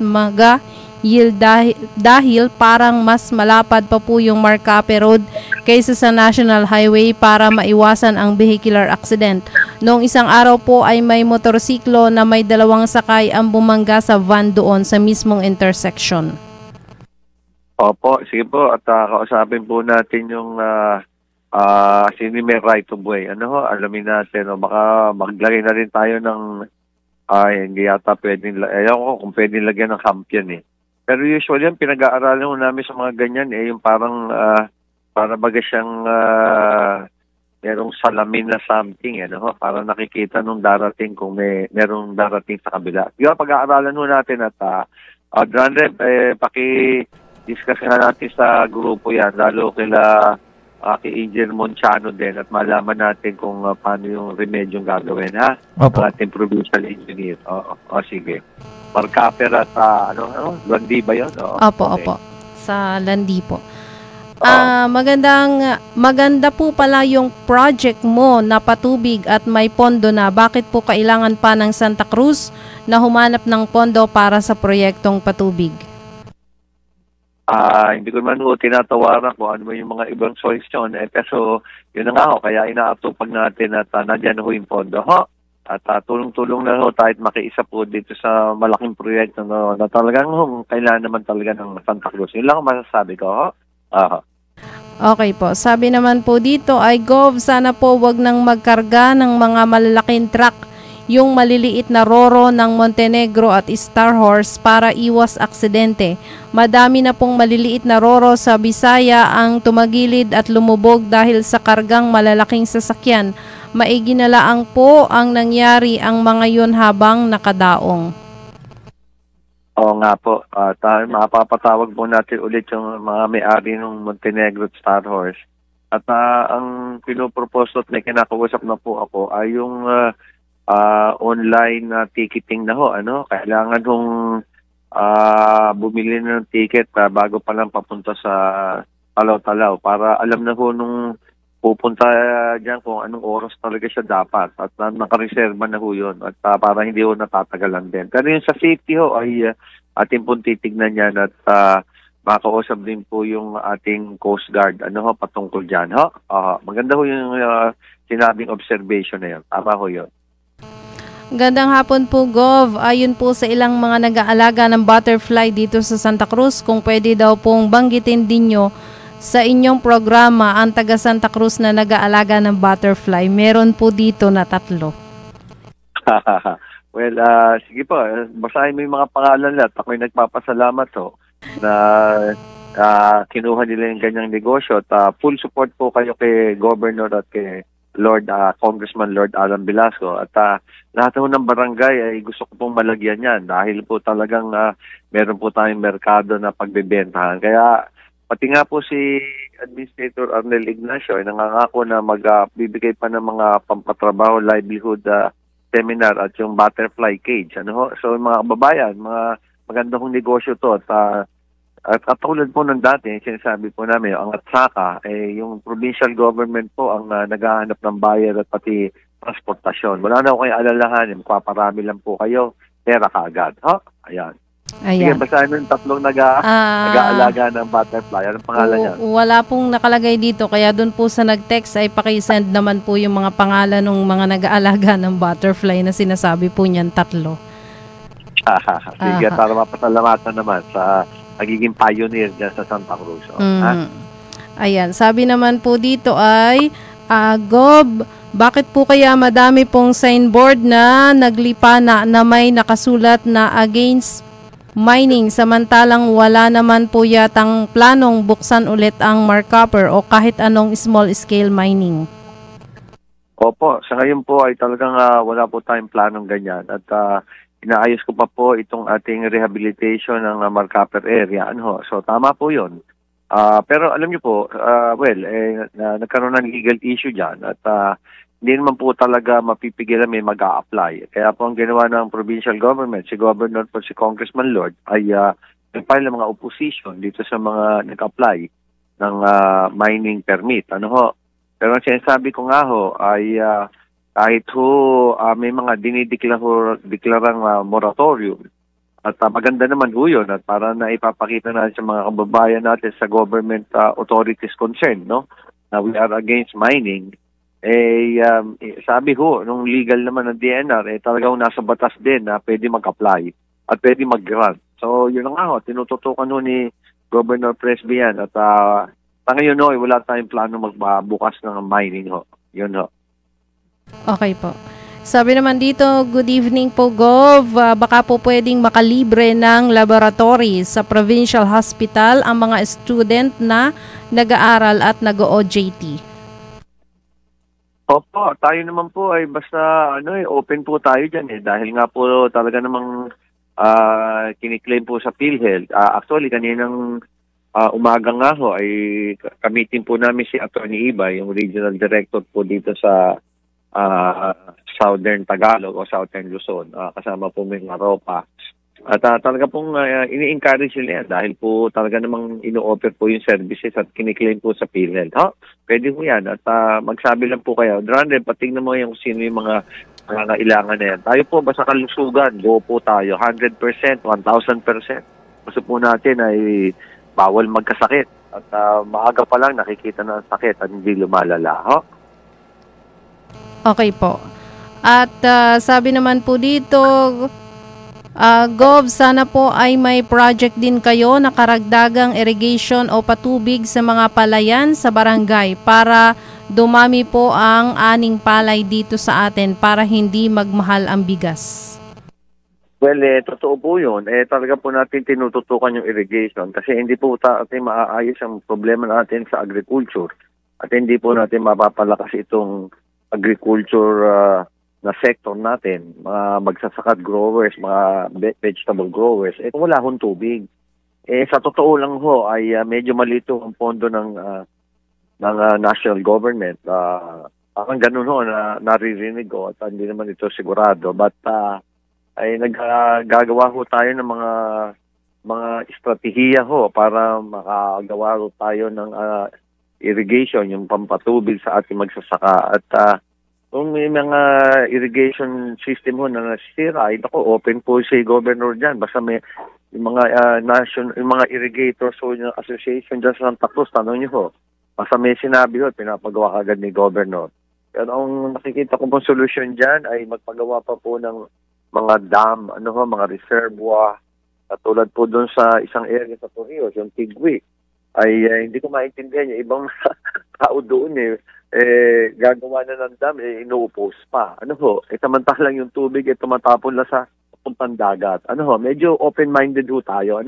dahil parang mas malapad pa po yung Marcape Road kaysa sa National Highway para maiwasan ang vehicular accident. Noong isang araw po ay may motorsiklo na may 2 sakay ang bumangga sa van doon sa mismong intersection. Opo, sige po. At kausapin po natin yung sino may right of way. Alamin natin. Baka maglagay na rin tayo ng hindi yata pwedeng, ayaw ko kung pwedeng lagyan ng campion Pero usually yung pinag-aaralan ko namin sa mga ganyan yung parang para baga siyang merong salamin na something para nakikita nung darating kung merong darating sa kabila. Yung pag-aaralan ho natin at John Rep, paki-discuss nga natin sa grupo yan, lalo kila kay Angel Monciano din at malaman natin kung paano yung remedyong gagawin Opo. Ang ating provincial engineer. Sige. Marcape at Landi ba yun? Opo, okay. opo. Sa Landi po. Maganda po pala yung project mo na patubig at may pondo na. Bakit po kailangan pa ng Santa Cruz na humanap ng pondo para sa proyektong patubig? Hindi ko naman tinatawaran kung ano yung mga ibang solution. Pero yun na nga kaya inaatupag natin at nandiyan yung pondo. At tulong-tulong na tayo makiisa po dito sa malaking proyekto na talagang kailangan naman talaga ng Santa Cruz. Yun lang ang masasabi ko. Okay po. Sabi naman po dito ay Gov, sana po wag nang magkarga ng mga malalaking truck yung maliliit na roro ng Montenegro at Star Horse para iwas aksidente. Madami na pong maliliit na roro sa Bisaya ang tumagilid at lumubog dahil sa kargang malalaking sasakyan. Maigi na laang po ang nangyari ang mga yun habang nakadaong. Oo nga po. Mapapatawag po natin ulit yung mga may-ari ng Montenegro at Star Horse. At ang pinopropose at may kinakausap na po ako ay yung online ticketing na Kailangan bumili ng ticket bago pa lang papunta sa Talaw-Talaw para alam na nung pupunta dyan kung anong oras talaga siya dapat at nakareserva na yun at para hindi natatagalan din. Pero yung sa safety ay ating pong titignan yan at makausap din po yung ating Coast Guard patungkol dyan. Maganda yung sinabing observation na yun. Tama yun. Gandang hapon po, Gov. Ayon po sa ilang mga nag-aalaga ng butterfly dito sa Santa Cruz, kung pwede daw pong banggitin din nyo sa inyong programa ang taga Santa Cruz na nag-aalaga ng butterfly. Meron po dito na 3. Well, sige po. Basahin mo yung mga pangalan at ako'y nagpapasalamat na kinuha nila yung ganyang negosyo. At full support po kayo kay Governor at kay Congressman Lord Alan Velasco. At lahat ng barangay ay gusto ko pong malagyan yan dahil po talagang meron po tayong merkado na pagbebentahan. Kaya pati nga po si Administrator Arnel Ignacio ay nangangako na magbibigay pa ng mga pampatrabaho, livelihood seminar at yung butterfly cage. So mga kababayan, mga magandang negosyo to at katulad po ng dati, sinasabi po namin, ang Atsaka, yung provincial government po ang naghahanap ng bayad at pati transportasyon. Wala na ako kayong alalahanin, magpaparami lang po kayo, pera kaagad. Ayan. Sige, basahin mo yung 3 nag-aalaga ng butterfly. Anong pangalan niya? Wala pong nakalagay dito, kaya doon po sa nag-text ay pakisend naman po yung mga pangalan ng mga nag-aalaga ng butterfly na sinasabi po niyan 3. Sige, para mapasalamatan naman sa nagiging pioneer dyan sa Santa Cruz. Ayan, sabi naman po dito ay, Gob, bakit po kaya madami pong signboard na naglipa na may nakasulat na against mining, samantalang wala naman po yatang planong buksan ulit ang Marcopper o kahit anong small scale mining. Opo, sa ngayon po ay talagang wala po tayong planong ganyan at inaayos ko pa po itong ating rehabilitation ng Marcopper area. So tama po yun. Pero alam niyo po, nagkaroon ng legal issue dyan at hindi naman po talaga mapipigilan may mag-a-apply. Kaya po ang ginawa ng provincial government, si Governor po si Congressman Lord, ay nagpile ng mga opposition dito sa mga nag-apply ng mining permit. Pero ang sinasabi ko nga ho ay kahit may mga dinideklarang moratorium at maganda naman ho yun at para na ipapakita natin sa mga kababayan natin sa government authorities concerned, na we are against mining. Sabi ho, nung legal naman ng DNR, talagang nasa batas din na pwede mag-apply at pwede mag-grant. So, yun nga ho, tinututukan ho ni Governor Presby yan. At ngayon ho, wala tayong plano magbukas ng mining ho. Yun ho. Okay po. Sabi naman dito, good evening po, Gov. Baka po pwedeng makalibre ng laboratory sa provincial hospital ang mga student na nag-aaral at nag-OJT. Opo, tayo naman po ay basta open po tayo diyan dahil nga po talaga namang kiniklaim po sa PhilHealth. Actually kaninang umaga nga ho ay kamitin po namin si Attorney Iba, yung regional director po dito sa Southern Tagalog o Southern Luzon. Kasama po may Maropa. At talaga pong ini-encourage nila yan dahil po talaga namang ino-offer po yung services at kiniklaim po sa PhilHealth. Pwede po yan. At magsabi lang po kayo, Drande, patignan mo yung sino yung mga kailangan na yan. Tayo po, basta kalusugan, go po tayo. 100%, 1,000%. Gusto po natin ay bawal magkasakit. At maaga pa lang nakikita na ang sakit at hindi lumalala. Okay po. At sabi naman po dito, Gov, sana po ay may project din kayo na karagdagang irrigation o patubig sa mga palayan sa barangay para dumami po ang aning palay dito sa atin para hindi magmahal ang bigas. Well, totoo po yun. Talaga po natin tinututukan yung irrigation kasi hindi po natin maaayos ang problema natin sa agriculture at hindi po natin mapapalakas itong agriculture na sector natin, mga magsasakat growers, mga vegetable growers, kung wala hong tubig. Sa totoo lang ho, ay medyo malito ang pondo ng national government. Parang ganun ho, na naririnig ko at hindi naman ito sigurado. But ay naggagawa ho tayo ng mga estratehiya ho para makagawa ho tayo ng irrigation, yung pampatubig sa ating magsasaka. At kung may mga irrigation system ho na nasira, open po si Governor dyan. Basta may yung mga irrigators o yung association dyan sa Santa Cruz, tanong nyo ho. Basta may sinabi ho, pinapagawa kagad ni Governor. Pero ang nakikita ko pong solusyon dyan ay magpagawa pa po ng mga dam, mga reservoir. Katulad po doon sa isang area sa Torrijos, yung Tigwi. Ay hindi ko maintindihan yung ibang tao doon gagawa na ng dam, inuupos pa. Samantalang yung tubig tumatapon lang sa puntang dagat. Medyo open-minded ho tayo.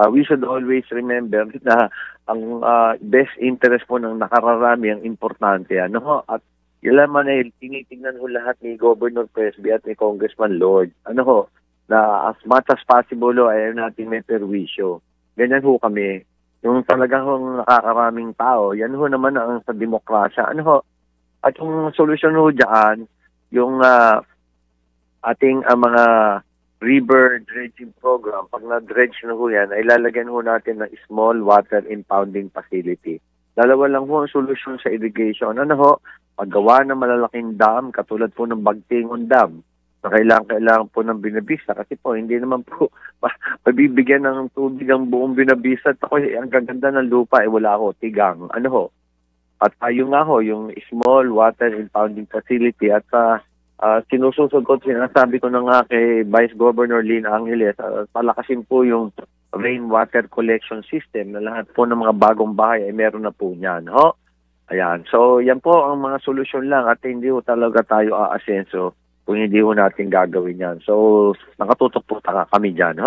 We should always remember na ang best interest po ng nakararami ang importante. At yun naman tinitignan ho lahat ni Governor Presby at ni Congressman Lord. Na as much as possible ayaw natin may perwisyo. Ganyan ho kami. Yung talagang nakakaraming tao, yan ho naman ang sa demokrasya. At yung solusyon ho dyan, yung ating mga river dredging program, pag na-dredge na ho yan, ay lalagyan ho natin ng small water impounding facility. Dalawa lang ho ang solusyon sa irrigation. Paggawa ng malalaking dam, katulad po ng Bagtingon Dam, na kailangan po ng Binabista kasi po hindi naman po mabibigyan ng tubig ang buong Binabista. Ako, ang gaganda ng lupa wala ho, tigang. At yung nga ho, yung small water impounding facility at sinususod ko, sinasabi ko na nga kay Vice Governor Lynn Angeles, palakasin po yung rainwater collection system na lahat po ng mga bagong bahay ay meron na po niyan. Ayan. So, yan po ang mga solusyon lang at hindi ho talaga tayo aasenso kung hindi ho natin gagawin yan. So, nakatutok po kami dyan,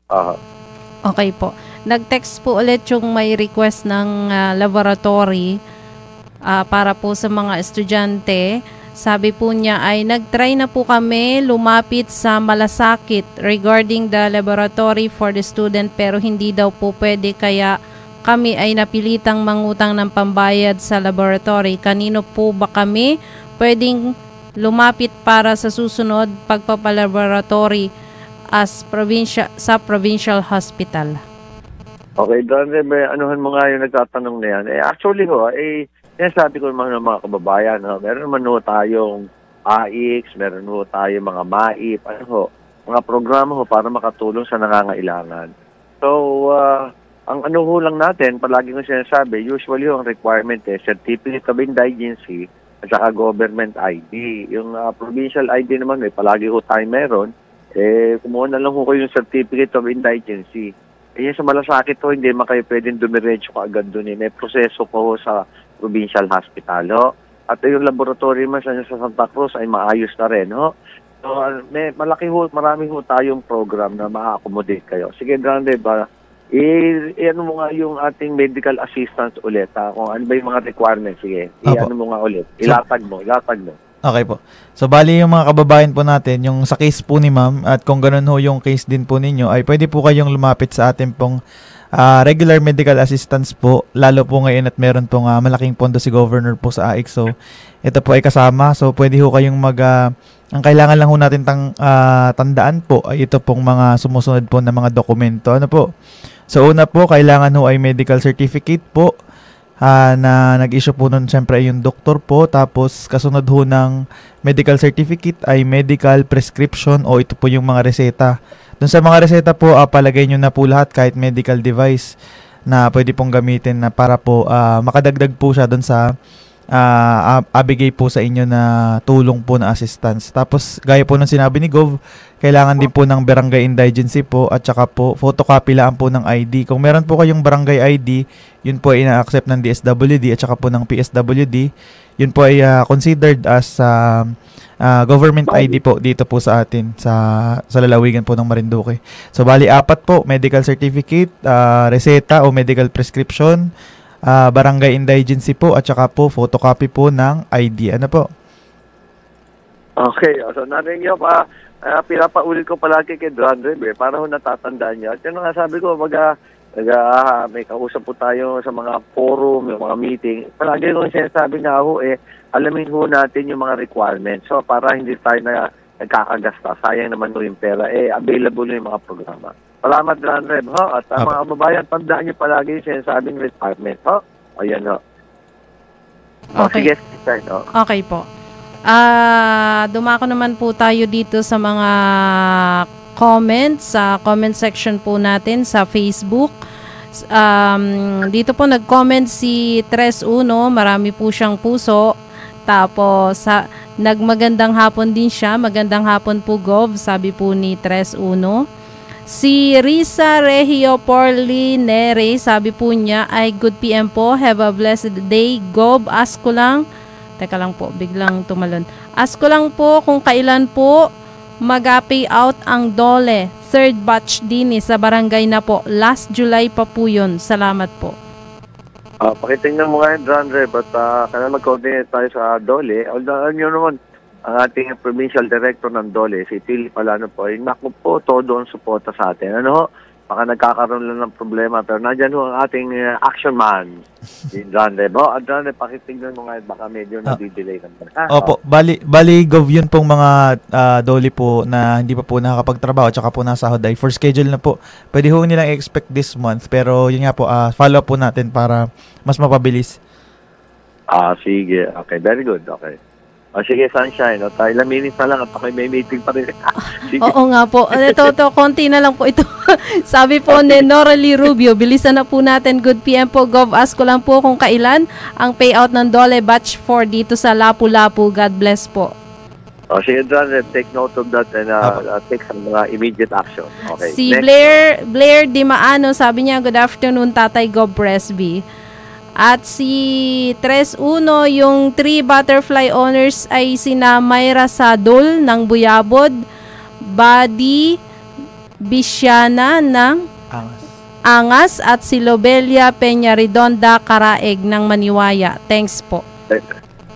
Okay po. Nag-text po ulit yung may request ng laboratory para po sa mga estudyante. Sabi po niya ay nag-try na po kami lumapit sa Malasakit regarding the laboratory for the student pero hindi daw po pwede kaya kami ay napilitang mangutang ng pambayad sa laboratory. Kanino po ba kami pwedeng lumapit para sa susunod pagpapalaboratory sa provincial hospital? Okay, Dante, may anuhan mo nga yung nagtatanong na yan. Actually sabi ko ng mga kababayan, meron naman tayong AIX, meron tayong mga MAIP, mga programa para makatulong sa nangangailangan. So, ang lang natin, palagi ko sinasabi, usually ang requirement Certificate of Indigency at saka Government ID. Yung Provincial ID naman, palagi tayo meron, kumuha na lang kayo yung Certificate of Indigency. Yan sa Malasakit hindi kayo pwedeng dumiretso ka agad doon. May proseso po sa provincial hospital. At yung laboratory man sa Santa Cruz ay maayos na rin. So, marami tayong program na ma-accommodate kayo. Sige, Grande, ano mo nga yung ating medical assistance ulit, kung ano ba yung mga requirements. Sige, ano mo nga ulit. Ilatag mo. Okay po. So, bali yung mga kababayan po natin, yung sa case po ni ma'am, at kung ganun yung case din po ninyo, ay pwede po kayong lumapit sa ating pong regular medical assistance po, lalo po ngayon at meron pong malaking pondo si Governor po sa AIC. So, ito po ay kasama. So, pwede ho kayong ang kailangan lang ho natin tandaan po ay ito pong mga sumusunod po na mga dokumento. Ano po? So, una po, kailangan ho ay medical certificate po na nag-issue po nun siyempre yung doktor po. Tapos, kasunod ho ng medical certificate ay medical prescription o ito po yung mga reseta. Doon sa mga reseta po, palagay nyo na po lahat kahit medical device na pwede pong gamitin na para po makadagdag po siya doon sa abigay po sa inyo na tulong po na assistance. Tapos, gaya po ng sinabi ni Gov, kailangan din po ng barangay indigency po at saka po photocopy lang po ng ID. Kung meron po kayong barangay ID, yun po ay ina-accept ng DSWD at saka po ng PSWD. Yun po ay considered as government ID po dito po sa atin sa lalawigan po ng Marinduque. So, bali 4 po, medical certificate, reseta o medical prescription, barangay indigency po at saka po photocopy po ng ID. Ano po? Okay, so narinig nyo pinapaulit ko palagi kay Drandre para natatandaan niya. At yun nga sabi ko, may kausap po tayo sa mga forum, yung mga meeting. Palagi ko sinasabi nga alamin ho natin yung mga requirements. So, para hindi tayo nagkakagasta, sayang naman yung pera, available yung mga programa. Salamat, Drandre, At mga kababayan, tandaan niyo palagi yung sinasabing requirement, Ayan, Okay. Sige, Okay po. Dumako naman po tayo dito sa mga comments, sa comment section po natin sa Facebook. Dito po nag-comment si Tres Uno, marami po siyang puso. Tapos, nagmagandang hapon din siya. Magandang hapon po, Gov, sabi po ni Tres Uno. Si Risa Regio Porlinere, sabi po niya, ay good PM po. Have a blessed day, Gov. Ask ko lang. Teka lang po, biglang tumalon. Ask ko lang po kung kailan po mag-pay out ang DOLE. Third batch din sa barangay na po. Last July pa po yun. Salamat po. Pakitingnan mo nga yun, Drandre, kailan mag-coordinate tayo sa DOLE. Although, nyo naman, ang ating provincial director ng DOLE, si Philip Alano po, naku po, todo ang suporta sa atin. Baka nagkakaroon lang ng problema, pero nandyan ho ang ating action man, si Drandre. Drandre, pakitingnan mo nga, baka medyo nadidelay naman. Opo, bali Gov, yun pong mga DOLE po na hindi pa po nakakapagtrabaho at saka po nasahod ay for schedule na po. Pwede ho nilang expect this month, pero yun nga po, follow up po natin para mas mapabilis. Sige. Okay, very good. Okay. Sige, Sunshine. Tayo ilang minutes na lang at ako may meeting pa rin. Oo nga po. Ito, konti na lang po ito. Sabi po ni Noralie Rubio, bilisan na po natin. Good PM po, Gov. Ask ko lang po kung kailan ang payout ng DOLE Batch 4 dito sa Lapu-Lapu. God bless po. Sige, John, take note of that and take some mga immediate action. Okay. Si Blair Dimaano, sabi niya, good afternoon, Tatay Gov Presby. At si Tres Uno, yung 3 butterfly owners ay sina Mayra Sadol ng Buyabod, Buddy Bisiana ng Angas. Angas at si Lobelia Peña Redonda Karaeg ng Maniwaya. Thanks po.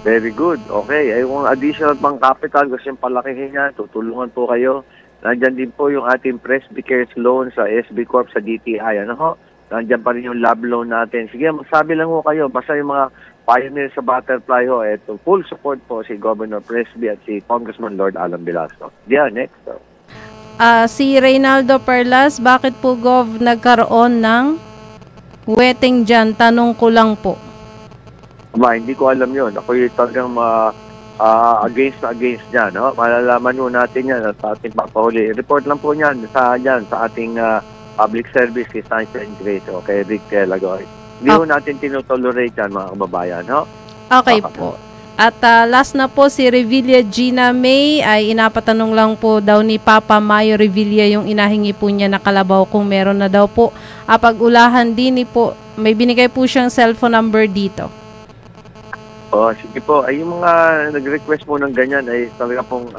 Very good. Okay. Ay, kung additional pang capital, gusto yung palakihin niya, tutulungan po kayo. Nandyan din po yung ating Presby Cares loan sa SB Corp sa DTI. Ano ho? Nandyan pa rin yung lab loan natin. Sige, magsabi lang ho kayo. Basta yung mga pioneers sa Butterfly ho, eto, full support po si Governor Presby at si Congressman Lord Alan Velasco. Yeah, next. Si Reynaldo Perlas, bakit po Gov nagkaroon ng wedding dyan? Tanong ko lang po. Hindi ko alam yun. Ako yung talagang against dyan. No? Malalaman po natin yan at ating papahuli. Report lang po yan sa ating public service kay Sunshine Grace o kay Rick Lagoy. Hindi po natin tinutolerate yan, mga kababayan. No? Okay po. At last na po, si Revilla Gina May ay inapatanong lang po daw ni Papa Mayo Revilla yung inahingi po niya na kalabaw kung meron na daw po. Pag-ulahan din po, may binigay po siyang cellphone number dito. Sige po. Ay, yung mga nag-request po ng ganyan ay talaga pong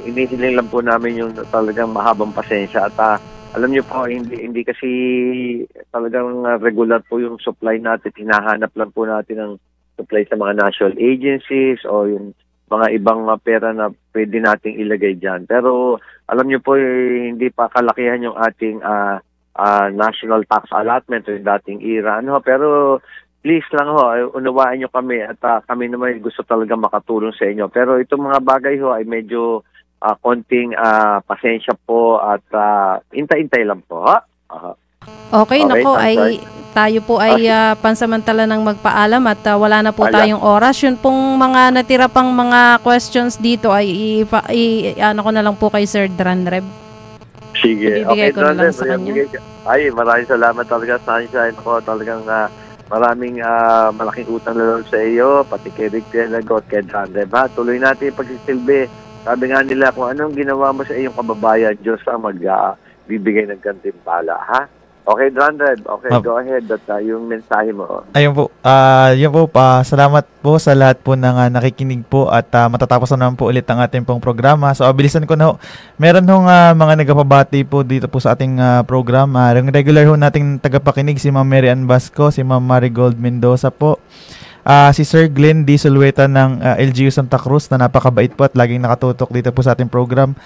inihiling lang po namin yung talagang mahabang pasensya. At alam niyo po, hindi kasi talagang regular po yung supply natin. Hinahanap lang po natin ng supply sa mga national agencies o yung mga ibang pera na pwede nating ilagay dyan. Pero alam niyo po, hindi pa kalakihan yung ating national tax allotment o yung dating IRA. Pero please lang unawaan nyo kami at kami naman gusto talaga makatulong sa inyo. Pero itong mga bagay ay medyo konting pasensya po at intay-intay lang po. Okay na po, tayo po ay pansamantala ng magpaalam at wala na po tayong oras. Yun pong mga natira pang mga questions dito ay ano ko na lang po kay Sir Dranreb. Sige. Ibibigay ko na lang sa kanya. Maraming salamat talaga, Sunshine. Ako talagang maraming malaking utang na loob sa iyo, pati kay Rick Lagot, kay Dranreb. Tuloy natin yung pagsisilbi. Sabi nga nila, kung anong ginawa mo sa iyong kababayan, Diyos ang magbibigay ng gantimpala, ha? Okay, Dranreb. Okay, go ahead. Yung mensahe mo. Ayun po. Yun po. Salamat po sa lahat po ng nakikinig po at matatapos na naman po ulit ang ating pong programa. So, abilisan ko na ho. Meron hong mga nagpapabati po dito po sa ating programa. Yung regular ho nating tagapakinig, si Ma'am Mary Ann Basco, si Ma'am Marigold Mendoza po. Si Sir Glenn D. Sulweta ng LGU Santa Cruz na napakabait po at laging nakatutok dito po sa ating program.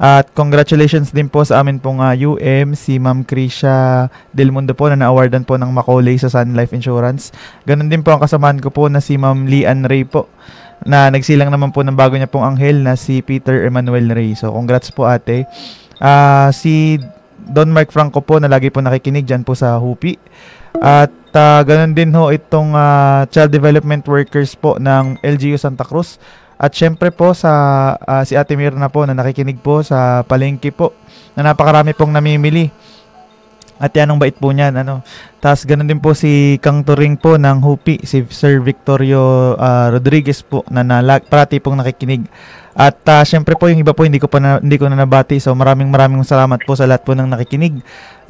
At congratulations din po sa amin pong UM, si Ma'am Krisha Del Mundo po na na-awardan po ng Macaulay sa Sun Life Insurance. Ganon din po ang kasamaan ko po na si Ma'am Lian Ray po na nagsilang naman po ng bago niya pong anghel na si Peter Emmanuel Ray. So congrats po ate. Si Don Mark Franco po na lagi po nakikinig dyan po sa Hupi. At ganon din ho itong child development workers po ng LGU Santa Cruz. At syempre po sa si Ate Mirna po na nakikinig po sa palengke po na napakarami pong namimili. At yan ang bait po niyan. Tapos ganun din po si Kang Turing po ng Hupi, si Sir Victorio Rodriguez po na parati pong nakikinig. At syempre po yung iba po hindi ko na nabati. So maraming salamat po sa lahat po ng nakikinig.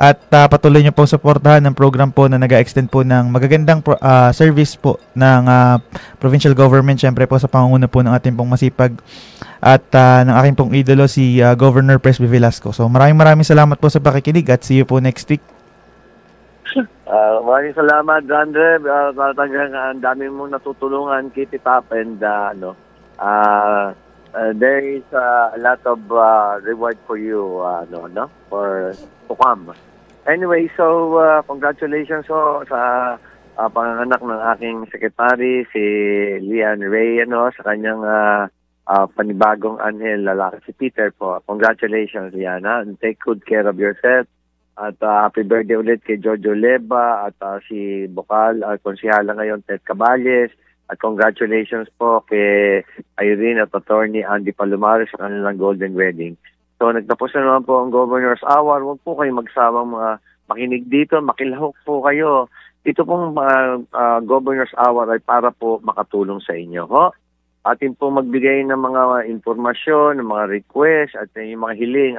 At patuloy niyo po suportahan ng program po na nag-extend po ng magagandang service po ng provincial government. Syempre po sa pangunguna po ng ating pong masipag at ng aking pong idolo si Governor Presby Velasco. So maraming salamat po sa pakikinig at see you po next week. Maraming salamat, Dranreb. Talagang ang dami mong natutulungan. Keep it up and there is a lot of reward for you for to come. Anyway, so congratulations sa panganganak ng aking secretary si Lian Ray sa kanyang panibagong anghel lalaki si Peter po. Congratulations, Liana, and take good care of yourself. At happy birthday ulit kay Jojo Leba at si Bokal, konsihala ngayon Ted Caballes. At congratulations po kay Irene at Attorney Andy Palomares sa kanilang golden wedding. So nagtapos na naman po ang Governor's Hour. Huwag po kayong magsawang makinig dito, makilahok po kayo. Ito pong Governor's Hour ay para po makatulong sa inyo. Atin po magbigay ng mga informasyon, ng mga request at yung mga hiling.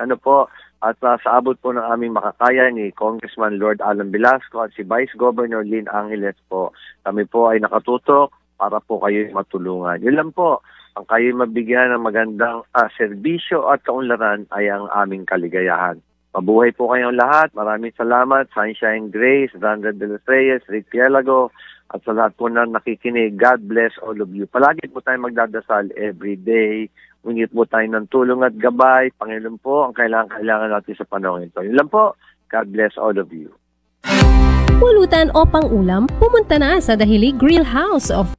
At sa abot po ng aming makakaya ni Congressman Lord Alan Velasco at si Vice Governor Lynn Angeles po. Kami po ay nakatutok para po kayo matulungan. Yun lang po. ang kayo mabigyan ng magandang serbisyo at kaunlaran ay ang aming kaligayahan. Mabuhay po kayong lahat. Maraming salamat. Sunshine Grace, Ranred de los Reyes, Rick Pielago, at sa lahat po na nakikinig. God bless all of you. Palagi po tayo magdadasal every day. Ngunit po tayo ng tulong at gabay. Panginoon po ang kailangan natin sa panahon ito. Yun lang po. God bless all of you. Pulutan o pang-ulam, pumunta na sa Dahili Grill House of